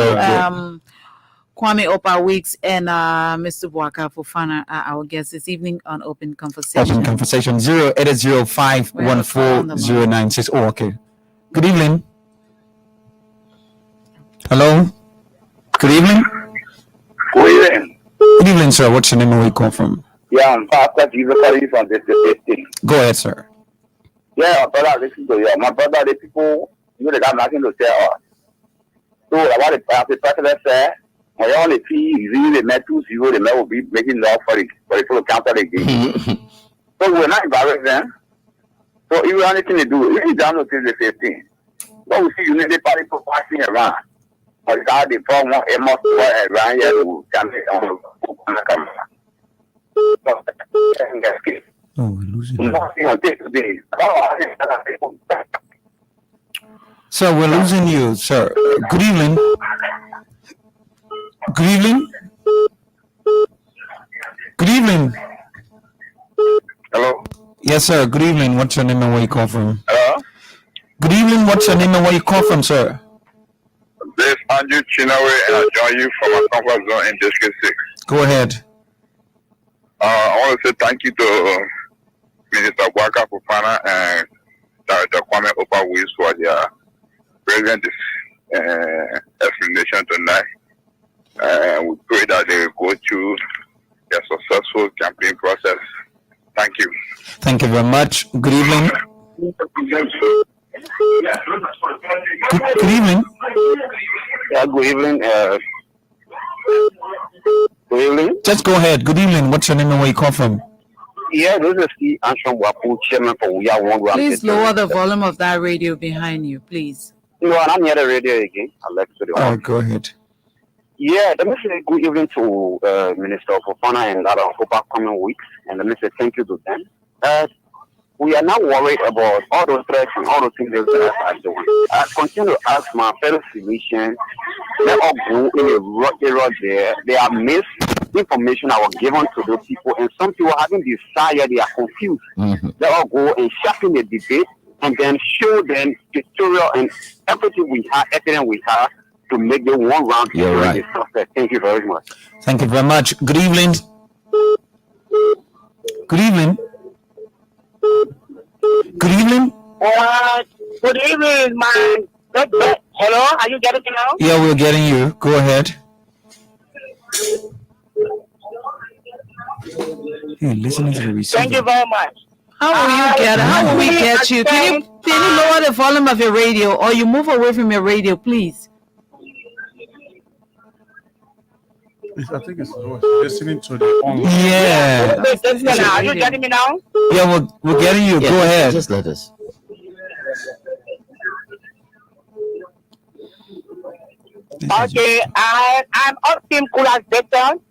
Kwame Opa Weeks and Mr. Boakai Fofana are our guests this evening on Open Conversation. Open Conversation 08005140960. Oh, okay. Good evening. Hello. Good evening. Good evening. Good evening, sir. What's your name and where you come from? Yeah, I'm Pastor Jesus calling from the 15. Go ahead, sir. Yeah, my brother, listen to you. My brother, the people, they got nothing to tell us. So, about the president said, when you only see 0, they met 2-0, they will be making law for the full counter again. So, we're not embarrassed then. So, if you have anything to do, we need down to the 15. So, we see Unity Party for passing around. But it's how they form one must around here to come on the camera. Oh, we're losing you. So we're losing you, sir. Good evening. Good evening. Good evening. Hello. Yes, sir. Good evening. What's your name and where you call from? Hello. Good evening. What's your name and where you call from, sir? This is Andrew Chinawe, and I join you from a comfort zone in District 6. Go ahead. I want to say thank you to Minister Boakai Fofana and Director Kwame Opa Weeks for their brilliant explanation tonight. And we pray that they will go through a successful campaign process. Thank you. Thank you very much. Good evening. Good evening. Yeah, good evening. Good evening. Just go ahead. Good evening. What's your name and where you come from? Yeah, this is the Anshon Wapu, chairman for We Are One. Please lower the volume of that radio behind you, please. No, I'm near the radio again. I'll let you All right, go ahead. Yeah, let me say good evening to Minister Fofana and that of upcoming weeks, and let me say thank you to them. We are not worried about all those threats and all those things they are doing. I continue to ask my fellow civilians, let us go in a rough area there. They are misinformation that was given to those people, and some people having desire, they are confused. Let us go and sharpen the debate and then show them tutorial and everything we have, everything we have to make them one round. You're right. Thank you very much. Thank you very much. Good evening. Good evening. Good evening. Good evening, my. Hello, are you getting me now? Yeah, we're getting you. Go ahead. Hey, listening to the receiver. Thank you very much. How will we get you? Can you lower the volume of your radio, or you move away from your radio, please? I think it's listening to the online. Yeah. Are you getting me now? Yeah, we're getting you. Yeah, Go ahead. Just let us. Okay, I'm Optim Kulas Beton, and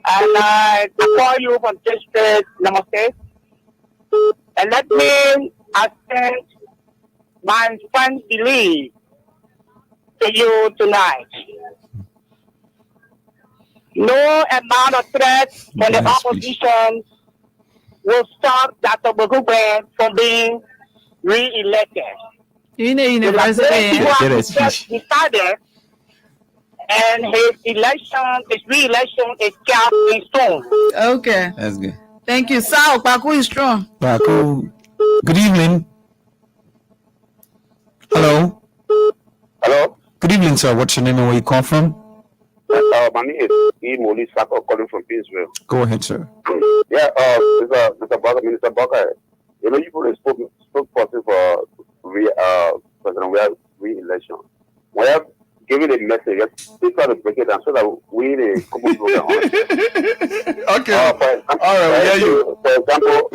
I call you from District Namaste. And let me extend my fond belief to you tonight. No amount of threats from the opposition will stop Dr. Bagube from being re-elected. You know, university. Decided, and his re-election is cast in stone. Okay. That's good. Thank you. Sal, Paku is strong. Paku. Good evening. Hello. Hello. Good evening, sir. What's your name and where you come from? My name is E. Moli Sako, calling from Peaceville. Go ahead, sir. Yeah, Mr. Barker, Minister Barker, you know, you put a spokesperson for President re-election. We have given a message. Please try to break it down so that we the common program. Okay. All right, we hear you.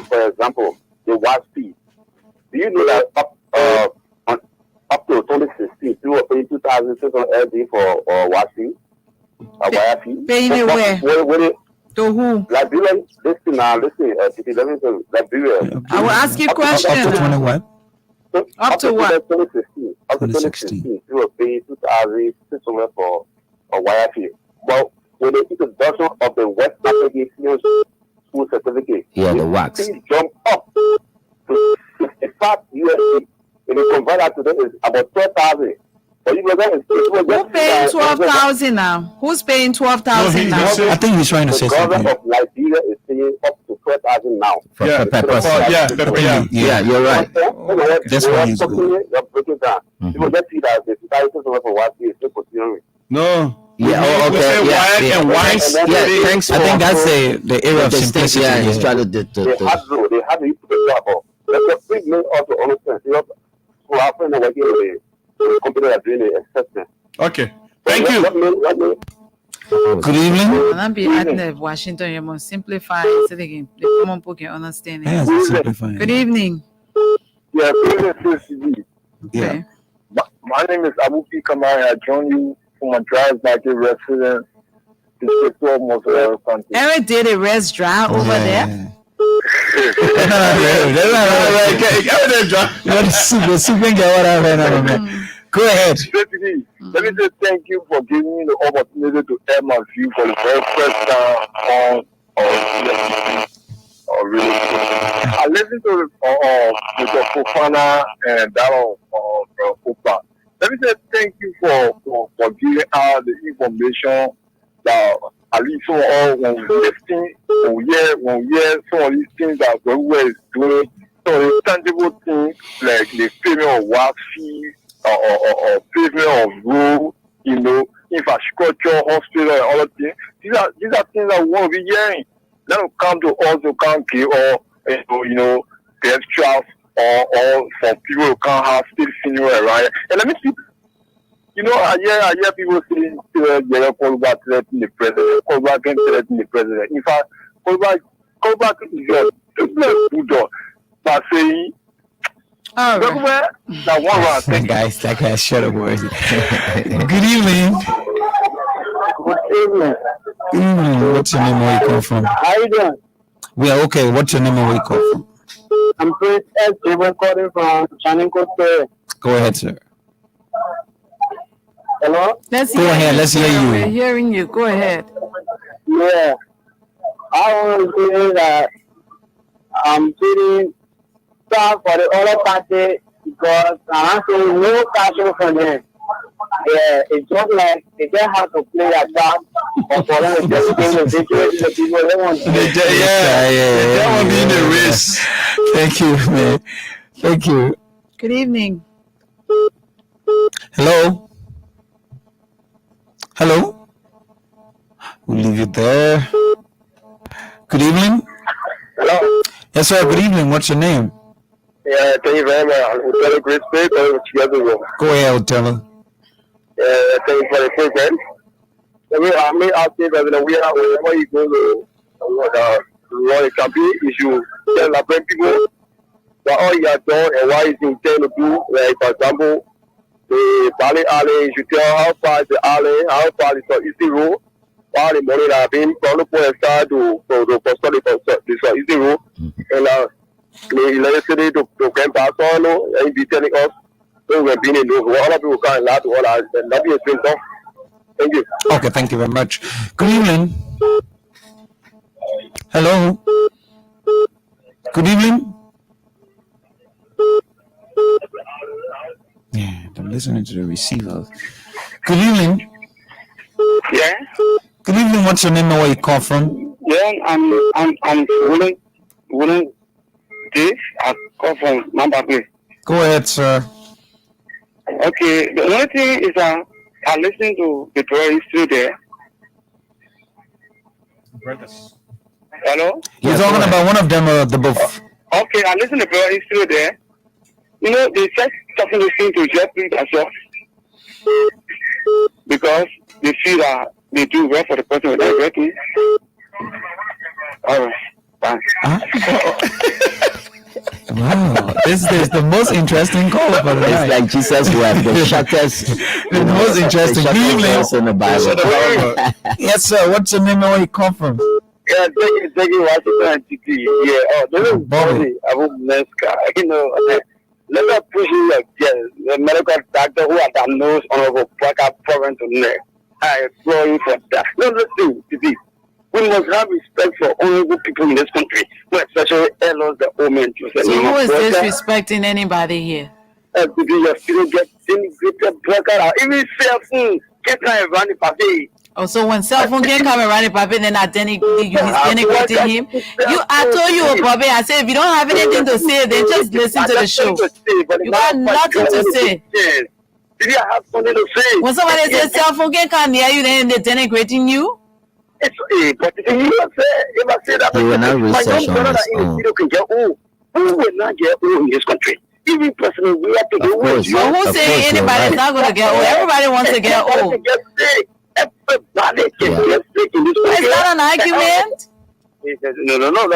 For example, the WASP. Do you know that up to 2016, we were paying 2,600 LD for WASP? Paying it where? To who? Liberian, listen, Liberia. I will ask you a question. Up to 20 what? Up to what? 2016. Up to 2016, we were paying 2,600 for YFE. But with the introduction of the West African School Certificate, Yeah, the wax. things jump up to 65 USD. If you convert that today, it's about 12,000. Who's paying 12,000 now? Who's paying 12,000 now? I think he's trying to say The government something. of Liberia is paying up to 12,000 now. Yeah, you're right. That's why he's good. You're breaking down. People just see that the 2,600 for what is still continuing. No. Yeah, okay. Yeah, thanks. I think that's the era of simplicity. Yeah, he's Yeah. trying to. They have to put the job up. The big men also understand. So our friend are working with the company that are doing the assessment. Okay. Thank you. Good evening. And I'm be at Washington, you must simplify it so the common people can understand it. Yes, it's simplifying. Good evening. Yeah, CCD. Yeah. My name is Abuki Kamari. I join you from a drive market resident. District 12 Mosaic County. Eric did a rest dry over there. Go ahead. Let me say thank you for giving me the opportunity to air my view for the very first time on really. I listened to Mr. Fofana and that on Opa. Let me say thank you for giving out the information that at least when we listen, when we hear some of these things that everywhere is doing, some of these tangible things like the payment of WAC fee or payment of road, in infrastructure, hospital, and all of things. These are things that we want to be hearing. Let them come to us to come give or the extras or for people who can't have state funeral, right? And let me see. I hear people saying Koluba threatening the president. Koluba can threaten the president. In fact, Koluba is a bulldog by saying. All right. Guys, that guy shut up words. Good evening. Good evening. What's your name? Where you come from? How you doing? We are okay. What's your name and where you come from? I'm Prince S. Calling from Channing Coast. Go ahead, sir. Hello? Let's Go ahead. Let's hear you. We're hearing you. Go ahead. Yeah. I want to say that I'm feeling sad for the other party because I'm saying no passion from them. Yeah, it's just like they just have to play that back or for them to just bring the situation to people they want to. They want to be in the race. Thank you, man. Thank you. Good evening. Hello? Hello? We'll leave you there. Good evening. Hello. Yes, sir. Good evening. What's your name? Yeah, thank you very much. Hotel Great State, Go ahead, Hotel. Thank you for the program. I may ask you that whenever you go to run a campaign, you should tell the people what all you have done and why you intend to do. Like, for example, the Bali Alley, you should tell how far is the alley, how far is the easy road, all the money that have been from the point start to construct the easy road. And the electricity to come pass on and be telling us. So we're being in those. All of people can't laugh to all that. That be a thing, though. Thank you. Okay, thank you very much. Good evening. Hello. Good evening. Yeah, I'm listening to the receiver. Good evening. Yeah. Good evening. What's your name and where you call from? Yeah, I'm willing. This I call from Mambabwe. Go ahead, sir. Okay, the only thing is I listen to the prayer history there. Hello? You're talking about one of them or the both? Okay, I listen to prayer history there. They just talking to thing to Jeffrey as well. Because they feel that they do well for the person with diabetes. All right, thanks. Wow, this is the most interesting call for the night. It's like Jesus wept the shortest. The most interesting. Good evening. In the Bible. Yes, sir. What's your name and where you come from? Yeah, thank you, Washington TT. Yeah, this is Bobby. Let us push you the medical doctor who are diagnosed on a province of neck. I implore you for that. No, listen, TT. We must have respect for honorable people in this country, especially elders, the old men. So who is disrespecting anybody here? You still get integrated broker, even cell phone, get and run the party. Oh, so when cell phone can come and run the party, then you denigrating him. I told you, Bobby. I said if you don't have anything to say, then just listen to the show. You got nothing to say. Did you have something to say? When somebody says cell phone can come near you, then they're denigrating you. But if I say that, He will not research on his own. Who will not get old in this country? Even personally, we have to do it. So who's saying anybody's not going to get old? Everybody wants to get old. Everybody can get sick in this country. Is that an argument? No.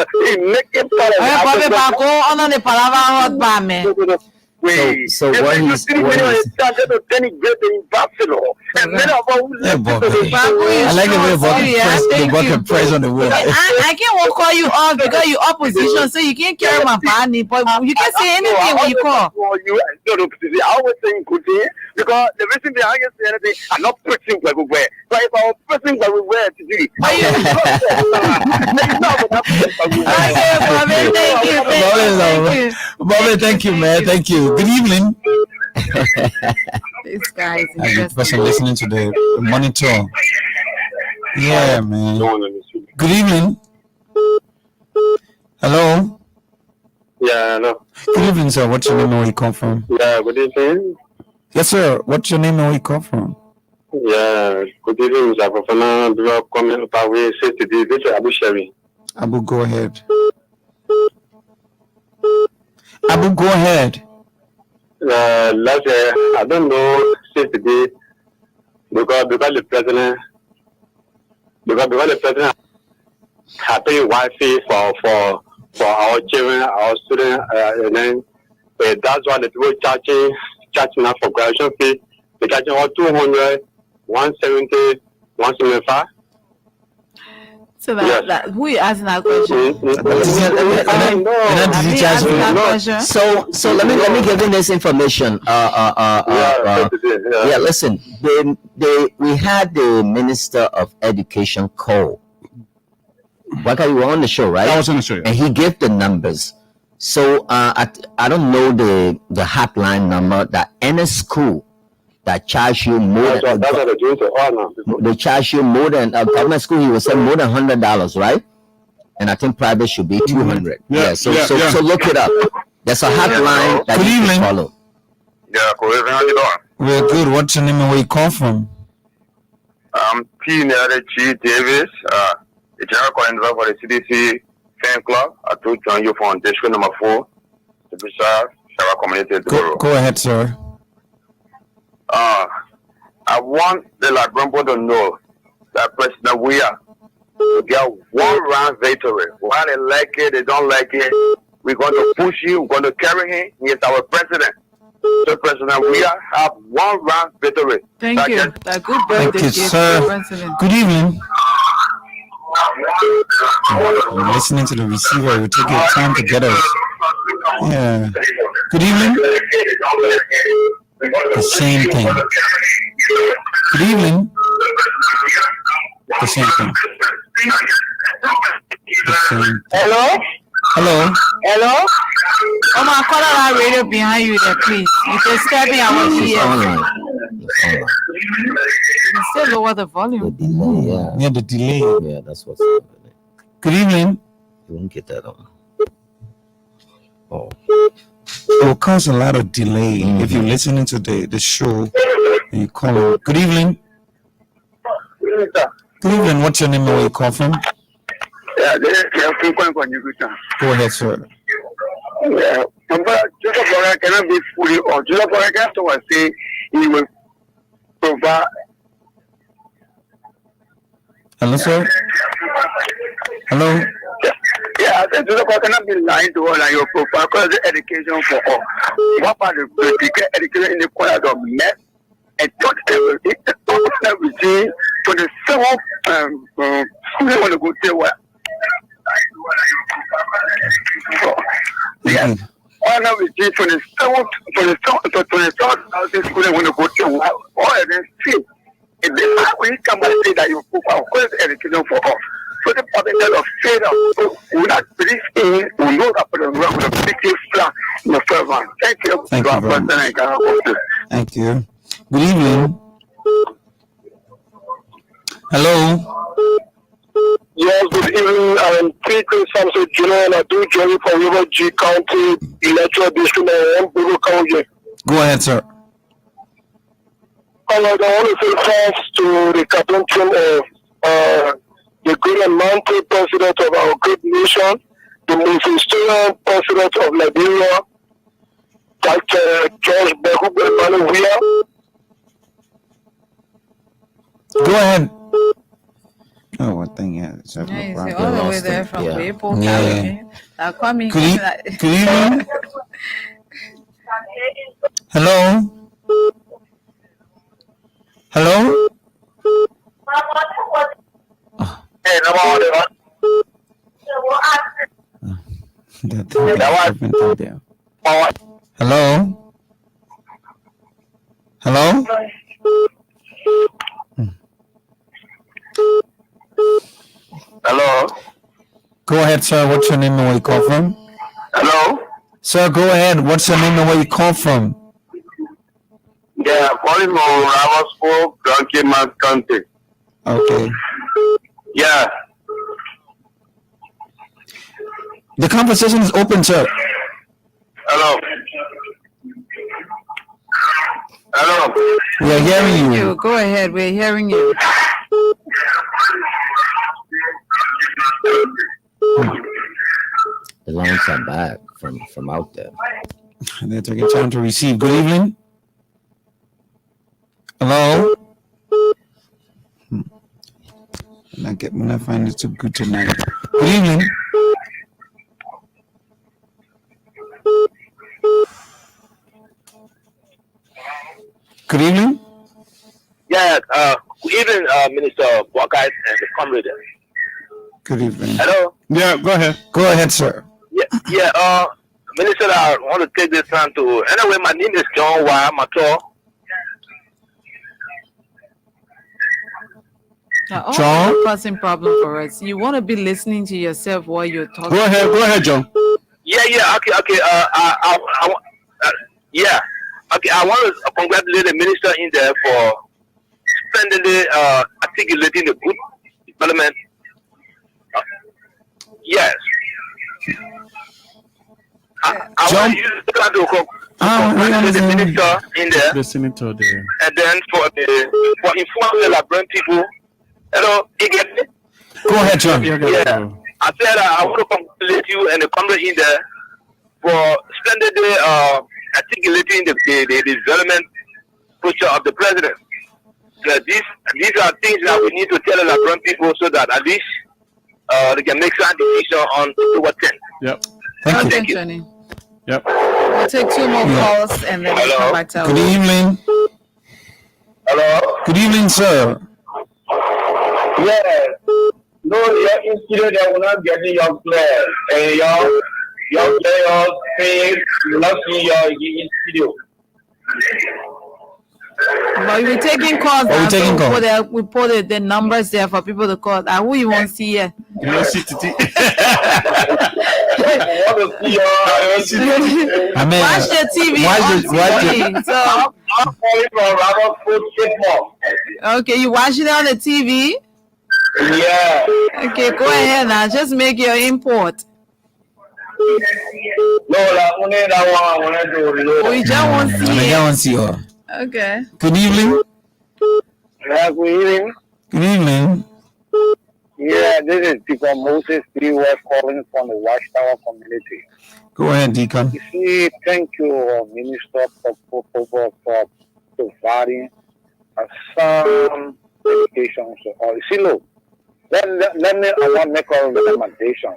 Make it So what he's I like the way Bobby press on the wall. I can't call you off because you're opposition, so you can't carry my body, but you can say anything when you call. I always saying good thing because the reason they can't say anything, I'm not preaching everywhere. But if I was preaching everywhere today, Bobby, thank you, man. Thank you. Good evening. This guy is As a interesting. person listening to the monitor. Yeah, man. Good evening. Hello. Yeah, no. Good evening, sir. What's your name and where you come from? Yeah, good evening. Yes, sir. What's your name and where you come from? Yeah, good evening, Mr. Fofana. Before coming up away, say today, this is Abu Shari. Abu, go ahead. Abu, go ahead. Last year, I don't know, say today, because the president had paid Wi-Fi for our children, our students, and then that's why the people charging now for graduation fee. They're charging all 200, 170, 175. So that who you asking that question? So let me give you this information. Yeah, listen. We had the Minister of Education call. Waka, you were on the show, right? I was on the show, yeah. And he gave the numbers. So I don't know the hotline number that any school that charge you more than that's what they're doing to all now. they charge you more than government school. He was saying more than $100, right? And I think private should be $200. So look it up. There's a hotline that you can follow. Yeah, good evening. How you doing? We're good. What's your name and where you call from? I'm T. G. Davis, the general coordinator for the CDC fan club. I told join you from district number 4, the Bishop Shara Community. Go ahead, sir. I want the Labrambo to know that President Weah to get one round victory. Why they like it, they don't like it. We're going to push him, we're going to carry him. He is our president. So President Weah have one round victory. Thank you. A good birthday Thank you, gift sir. to the president. Good evening. You're listening to the receiver. It will take your time to get us. Yeah. Good evening. The same thing. Good evening. The same thing. The same thing. Hello? Hello. Hello? Oh my, call that radio behind you there, please. If you're stepping, I want to hear. You still lower the volume. Yeah, the delay. Yeah, that's what's happening. Good evening. You won't get that on. Oh. It will cause a lot of delay if you're listening to the show and you call in. Good evening. Good evening. What's your name and where you call from? Yeah, Go ahead, sir. Yeah, but Joseph Flora cannot be fully on. Joseph Flora can say he will provide. Hello, sir. Hello. Yeah, I said Joseph Flora cannot be lying to all and your profile because the education for all. What about the education in the corner of met and taught everything for the 7th school want to go to what? Yeah. All of it is 27,000 students want to go to work. All of them see. If they have we come and say that you put our course education for all. So the public of failure will not believe in, will know that for the wrong with a big flag in the first one. Thank you. Thank you very much. Thank you. Good evening. Hello. Yes, good evening. I'm Peter Samson Jr. and I do join you from River G County Electoral District and Bureau County. Go ahead, sir. All right, I want to say thanks to the captain of the great and mounted president of our great nation, the most historian president of Liberia, Dr. George Behu Weah. Go ahead. Oh, what thing? Yeah, it's all the way there from people. Yeah. Good evening. Hello. Hello. Hello. Hello. Hello. Go ahead, sir. What's your name and where you call from? Hello. Sir, go ahead. What's your name and where you call from? Yeah, calling from Ravasco, Donkeyman County. Okay. Yeah. The conversation is open, sir. Hello. Hello. We are hearing you. Go ahead. We're hearing you. The lines are bad from out there. And they're taking time to receive. Good evening. Hello. When I find it too good tonight. Good evening. Good evening. Yeah, good evening, Minister Buckeye and the comrade. Good evening. Hello. Yeah, go ahead. Go ahead, sir. Yeah, Minister, I want to take this time to. Anyway, my name is John Y. Mato. John, causing problem for us. You want to be listening to yourself while you're talking. Go ahead, John. Yeah, okay. I want to congratulate the minister in there for splendidly articulating the good development. Yes. I want you to congratulate the minister in there. Listening to the. And then for informing the Liberian people. Hello, you get me? Go ahead, John. Yeah. I said I want to congratulate you and the comrade in there for splendidly articulating the development picture of the president. These are things that we need to tell the Liberian people so that at least they can make some decision on October 10th. Yep. Thank you. Johnny. Yep. We'll take 2 more calls and then we'll come back to our Good evening. Hello. Good evening, sir. Yeah. No, your institute they will not get your players. And your players pay not in your institute. But we're taking calls now, so we put the numbers there for people to call. Who you want to see here? You want to see Titi? Watch the TV. So, I'm calling from Robert Food Football. Okay, you watching it on the TV? Yeah. Okay, go ahead now. Just make your import. No, only that one I want to do. We just want to see it. See her. Okay. Good evening. Yeah, good evening. Good evening. Yeah, this is Deacon Moses P. West calling from the Watchtower community. Go ahead, Deacon. You see, thank you, Minister, for providing some education. You see, look, let me, I want to make a recommendation.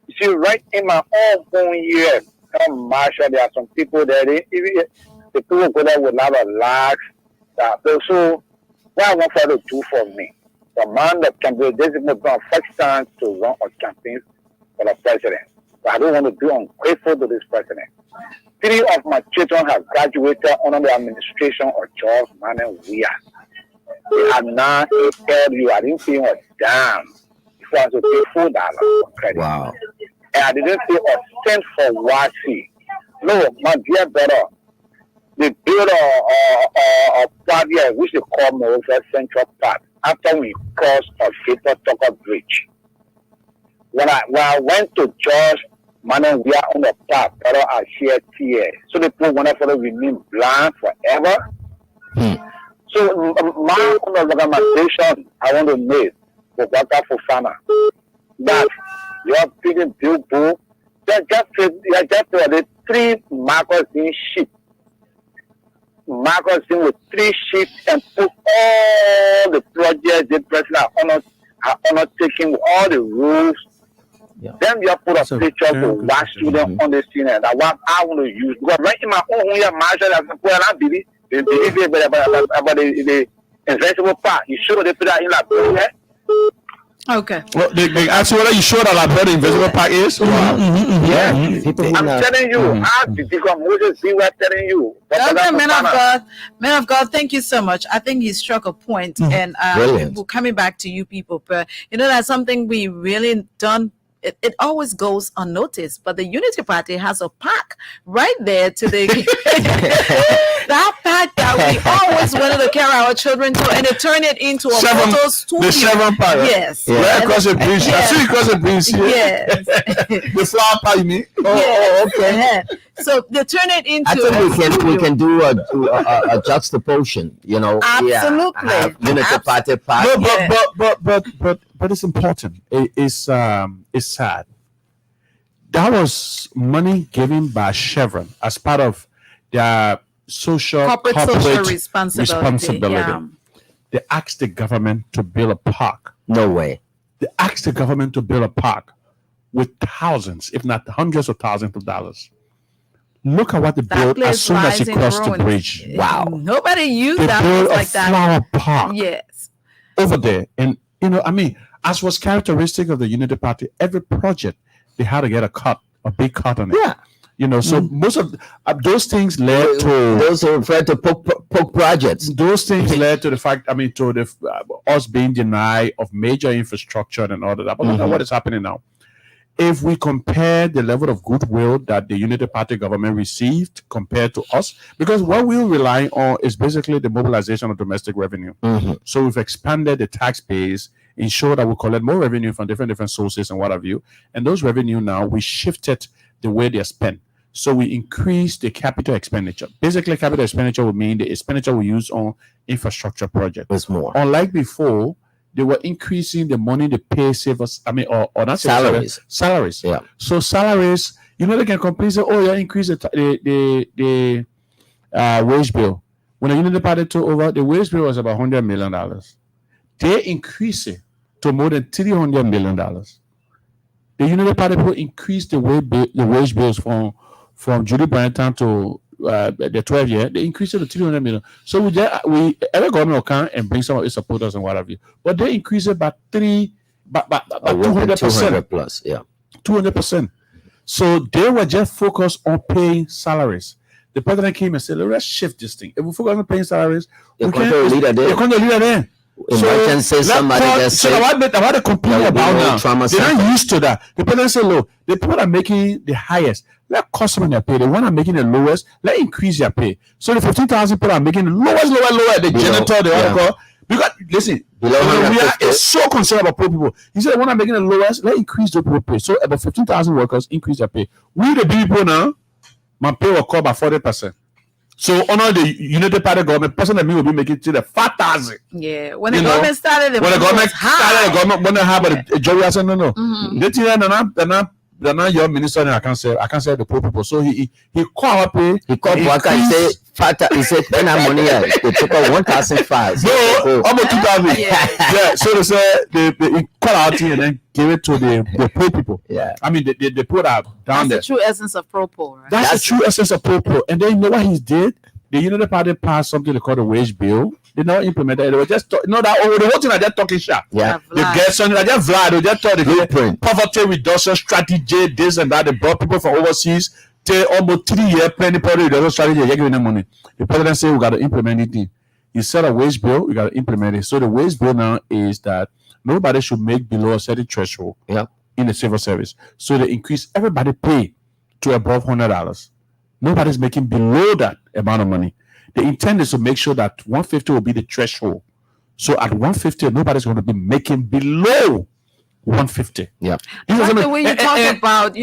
You see, right in my own home year, Marshall, there are some people there, the people go there with a lot of lags. So, what I want for to do for me, the man that can be designated for first time to run a campaign for the president. But I don't want to be ungrateful to this president. 3 of my children have graduated under the administration of George Manuel Weah. They have not tell you I didn't pay a damn. If I was to pay $4 for credit. Wow. And I didn't pay a cent for WASI. No, my dear brother, they built a park here which they call Moreover Central Park after we crossed a Vapor Tucker Bridge. When I went to George Manuel Weah on the park, brother, I shared tears. So the people want to remain blind forever. So my recommendation I want to make for Waka Fofana that you are picking billboard, just the 3 markers in sheep. Markers in with 3 sheep and put all the projects the president are undertaking with all the rules. Yeah. Then you put a picture to watch students on the scene and that what I want to use. Because right in my own marshal as a point I believe about the investable part. You sure they put that in like okay. Well, they ask you whether you sure that the invisible park is? Yeah. I'm telling you, ask the Deacon Moses B. We're telling you. Okay, man of God, thank you so much. I think he struck a point, and we're coming back to you people, but you know that's something we really done. It always goes unnoticed, but the Unity Party has a park right there to the that park that we always wanted to carry our children to, and they turn it into a photo studio. The Chevron Park. Yes. Yeah. Right across the bridge. Yes. I see you across the bridge here. Yes. The flower park, you mean? Oh, okay. So they turn it into. I think we can do a juxtaposition. You know. Absolutely. Yeah, Unity Party Park. No, but it's important. It's sad. That was money given by Chevron as part of their corporate social responsibility. Yeah. They asked the government to build a park. No way. They asked the government to build a park with thousands, if not hundreds of thousands of dollars. Look at what they built as soon as you cross the bridge. Wow. Nobody used They that built like a that. flower park Yes. over there. And, as was characteristic of the Unity Party, every project, they had to get a big cut on it. Yeah. So most of those things led to those are referred to poke projects. Those things led to the fact, to the us being denied of major infrastructure and all of that. But look at what is happening now. If we compare the level of goodwill that the Unity Party government received compared to us, because what we're relying on is basically the mobilization of domestic revenue. So we've expanded the tax base, ensure that we collect more revenue from different sources and what have you. And those revenue now, we shifted the way they're spent. So we increase the capital expenditure. Basically, capital expenditure would mean the expenditure we use on infrastructure projects. It's more. Unlike before, they were increasing the money they pay savers. Or not salaries. Salaries. Yeah. So salaries, they can complain, say, increase the wage bill. When the Unity Party took over, the wage bill was about $100 million. They increased it to more than $300 million. The Unity Party people increased the wage bills from Judy Bryanttown to the 12 year. They increased it to $300 million. So every government will come and bring some of its supporters and what have you. But they increased it by 200%. 200 plus, yeah. 200%. So they were just focused on paying salaries. The president came and said, let's shift this thing. If we focus on paying salaries, you're going to lead there. Imagine say somebody just say what they complain about now. They're not used to that. The president said, look, the people are making the highest. Let customers their pay. The one are making the lowest, let increase their pay. So the 15,000 people are making the lowest, the janitor, the other. Because listen, we are so concerned about poor people. He said the one are making the lowest, let increase the people pay. So about 15,000 workers increase their pay. We the people now, my pay will cut by 40%. So under the Unity Party government, person like me will be making to the 5,000. Yeah, when the government started, the government when they have a jury, I said no. They're not your minister. I can't say the poor people. So he called up pay. He called worker. He said when I'm money, they took out 1,500. No, almost 2,000. Yeah. So they said they call out here and then give it to the poor people. Yeah. I mean they put out down there. That's the true essence of Propo, right? That's the true essence of Propo. And then you know what he did? The Unity Party passed something they call the wage bill. They never implemented it. They were just the whole thing are just talking shit. Yeah. They get something like just Vlad. They just thought the poverty reduction strategy, this and that. They brought people from overseas. They almost 3 years planning poverty reduction strategy. They're giving them money. The president said we got to implement it. He said a wage bill. We got to implement it. So the wage bill now is that nobody should make below a certain threshold. Yeah. In the civil service. So they increase everybody pay to above $100. Nobody's making below that amount of money. The intent is to make sure that 150 will be the threshold. So at 150, nobody's going to be making below 150. Yeah. Like the way you talk about,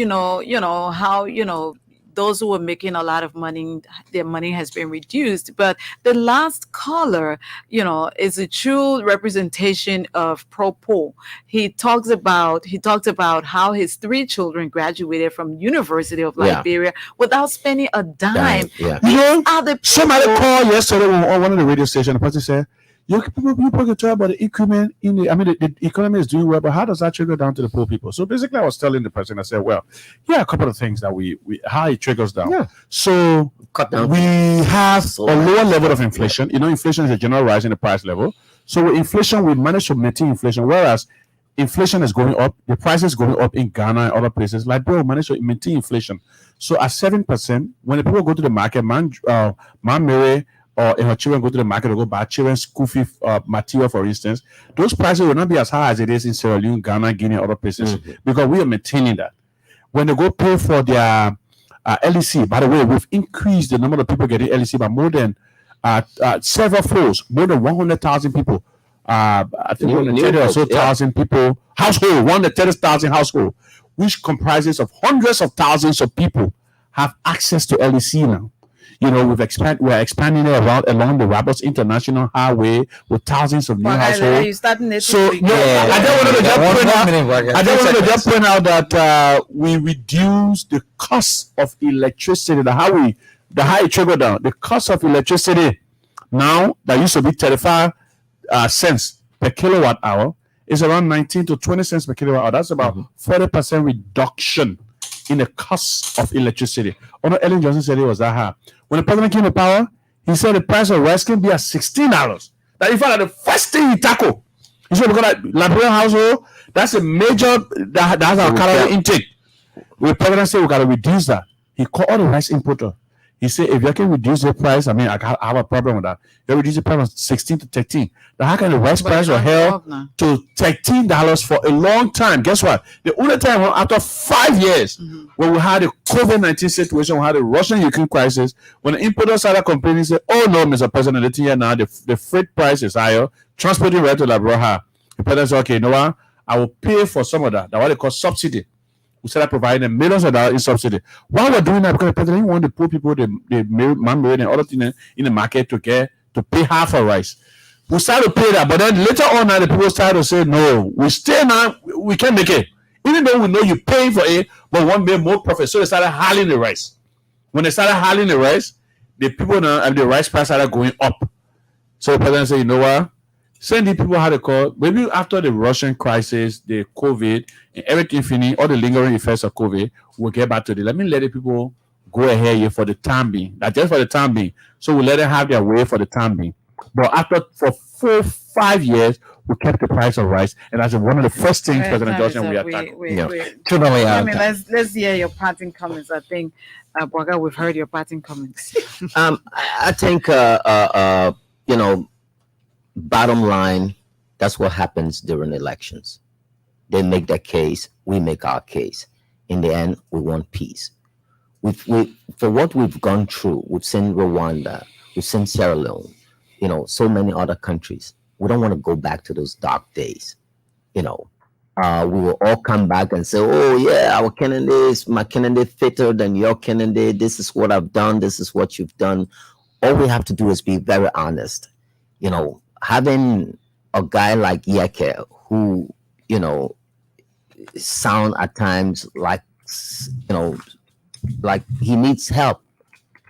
how, those who were making a lot of money, their money has been reduced. But the last caller, is a true representation of Propo. He talked about how his 3 children graduated from University of Liberia without spending a dime. Yeah. Somebody called yesterday on one of the radio stations. The person said, people can talk about the increment the economy is doing well, but how does that trigger down to the poor people? So basically, I was telling the person, I said, well, a couple of things that we how it triggers down. Yeah. So we have a lower level of inflation. Inflation is a general rise in the price level. So with inflation, we managed to maintain inflation, whereas inflation is going up, the prices going up in Ghana and other places. Like, bro, managed to maintain inflation. So at 7%, when the people go to the market, Mary or if her children go to the market to go buy children's school fee material, for instance, those prices will not be as high as it is in Sierra Leone, Ghana, Guinea, other places, because we are maintaining that. When they go pay for their LEC, by the way, we've increased the number of people getting LEC by more than several folds, more than 100,000 people. I think 130 or so thousand people household, 130,000 household, which comprises of hundreds of thousands of people have access to LEC now. You know, we're expanding it along the Roberts International Highway with thousands of new households. I just wanted to just point out that we reduce the cost of electricity. The high trickle down. The cost of electricity now that used to be 35 cents per kilowatt hour is around 19 to 20 cents per kilowatt hour. That's about 40% reduction in the cost of electricity. Ellen Johnson said it was that high. When the president came to power, he said the price of rice can be at $16. That in fact, the first thing he tackled, he said, because that Liberian household, that's a major, that has our calorie intake. The president said we got to reduce that. He called all the rice importer. He said, if you can reduce the price, I mean, I have a problem with that. You reduce the price from 16 to 13. Now, how can the rice price was held to $13 for a long time? Guess what? The only time after 5 years, when we had the COVID-19 situation, we had the Russian-Ukraine crisis, when the importers started complaining, said, oh no, Mr. President, the here now, the freight price is higher, transporting right to Labroha. The president said, okay, you know what? I will pay for some of that. That's what they call subsidy. We started providing millions of dollars in subsidy. Why we're doing that? Because the president want the poor people, the man-made and other things in the market to pay half for rice. We started to pay that, but then later on, now the people started to say, no, we stay now, we can't make it. Even though we know you're paying for it, but one made more profit. So they started hauling the rice. When they started hauling the rice, the people now, and the rice price started going up. So the president said, you know what? Send the people how to call. Maybe after the Russian crisis, the COVID, and everything finished, all the lingering effects of COVID, we'll get back to let the people go ahead here for the time being. Not just for the time being. So we'll let them have their way for the time being. But for 4-5 years, we kept the price of rice, and that's one of the first things President Johnson we attacked. Let's hear your parting comments. I think, Bwaga, we've heard your parting comments. I think, bottom line, that's what happens during elections. They make their case, we make our case. In the end, we want peace. For what we've gone through, we've seen Rwanda, we've seen Sierra Leone, so many other countries. We don't want to go back to those dark days. We will all come back and say, oh yeah, our candidate, my candidate fitter than your candidate. This is what I've done. This is what you've done. All we have to do is be very honest. Having a guy like Yeke who, sound at times like he needs help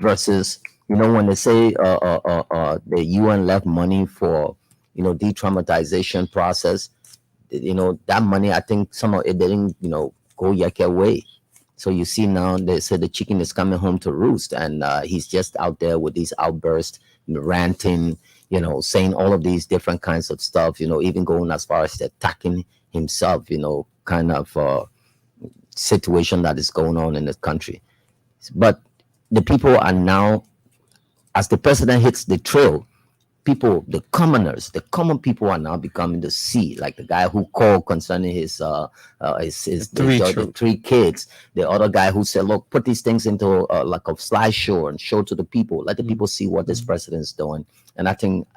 versus, when they say the UN left money for, de-traumatization process, that money, I think some of it didn't, go Yeke way. So you see now they say the chicken is coming home to roost, and he's just out there with these outbursts, ranting, saying all of these different kinds of stuff, even going as far as attacking himself, kind of situation that is going on in the country. But the people are now, as the president hits the trail, people, the commoners, the common people are now becoming the sea, like the guy who called concerning his three kids, the other guy who said, look, put these things into like a slideshow and show to the people, let the people see what this president is doing. And I think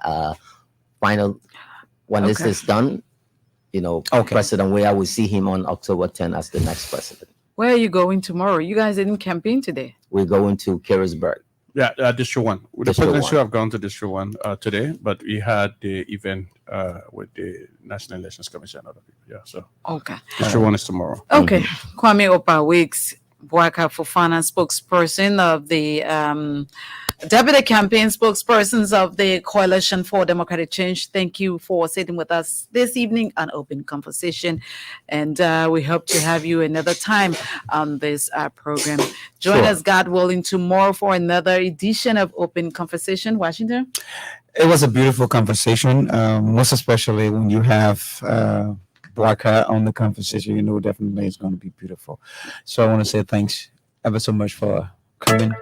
when this is done, President Weah will see him on October 10 as the next president. Where are you going tomorrow? You guys didn't campaign today. We're going to Carisburg. Yeah, District 1. The president should have gone to District 1 today, but we had the event with the National Elections Commission and other people. Yeah, so District 1 is tomorrow. Okay. Kwame Opa-Wicks, Bwaka Fofana, spokesperson of the deputy campaign spokespersons of the Coalition for Democratic Change. Thank you for sitting with us this evening on Open Conversation, and we hope to have you another time on this program. Join us, God willing, tomorrow for another edition of Open Conversation. Washington? It was a beautiful conversation, most especially when you have Bwaka on the conversation. Definitely it's going to be beautiful. So I want to say thanks ever so much for coming.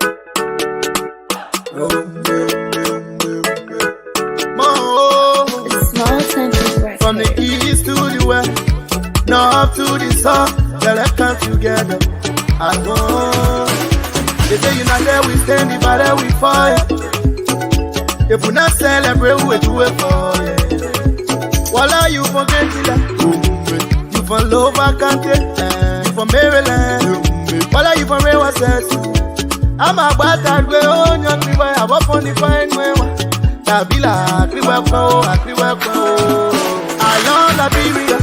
From the east to the west, north to the south, let's come together at home. They say you're not there, we stand, the battle we fight. If we not celebrate, we do it for you. While you forget it, you from Lower Country, you from Maryland. While you from Rewa says, I'm a bad that way on your river. I'm up on the fine way. Tabila, I love Liberia.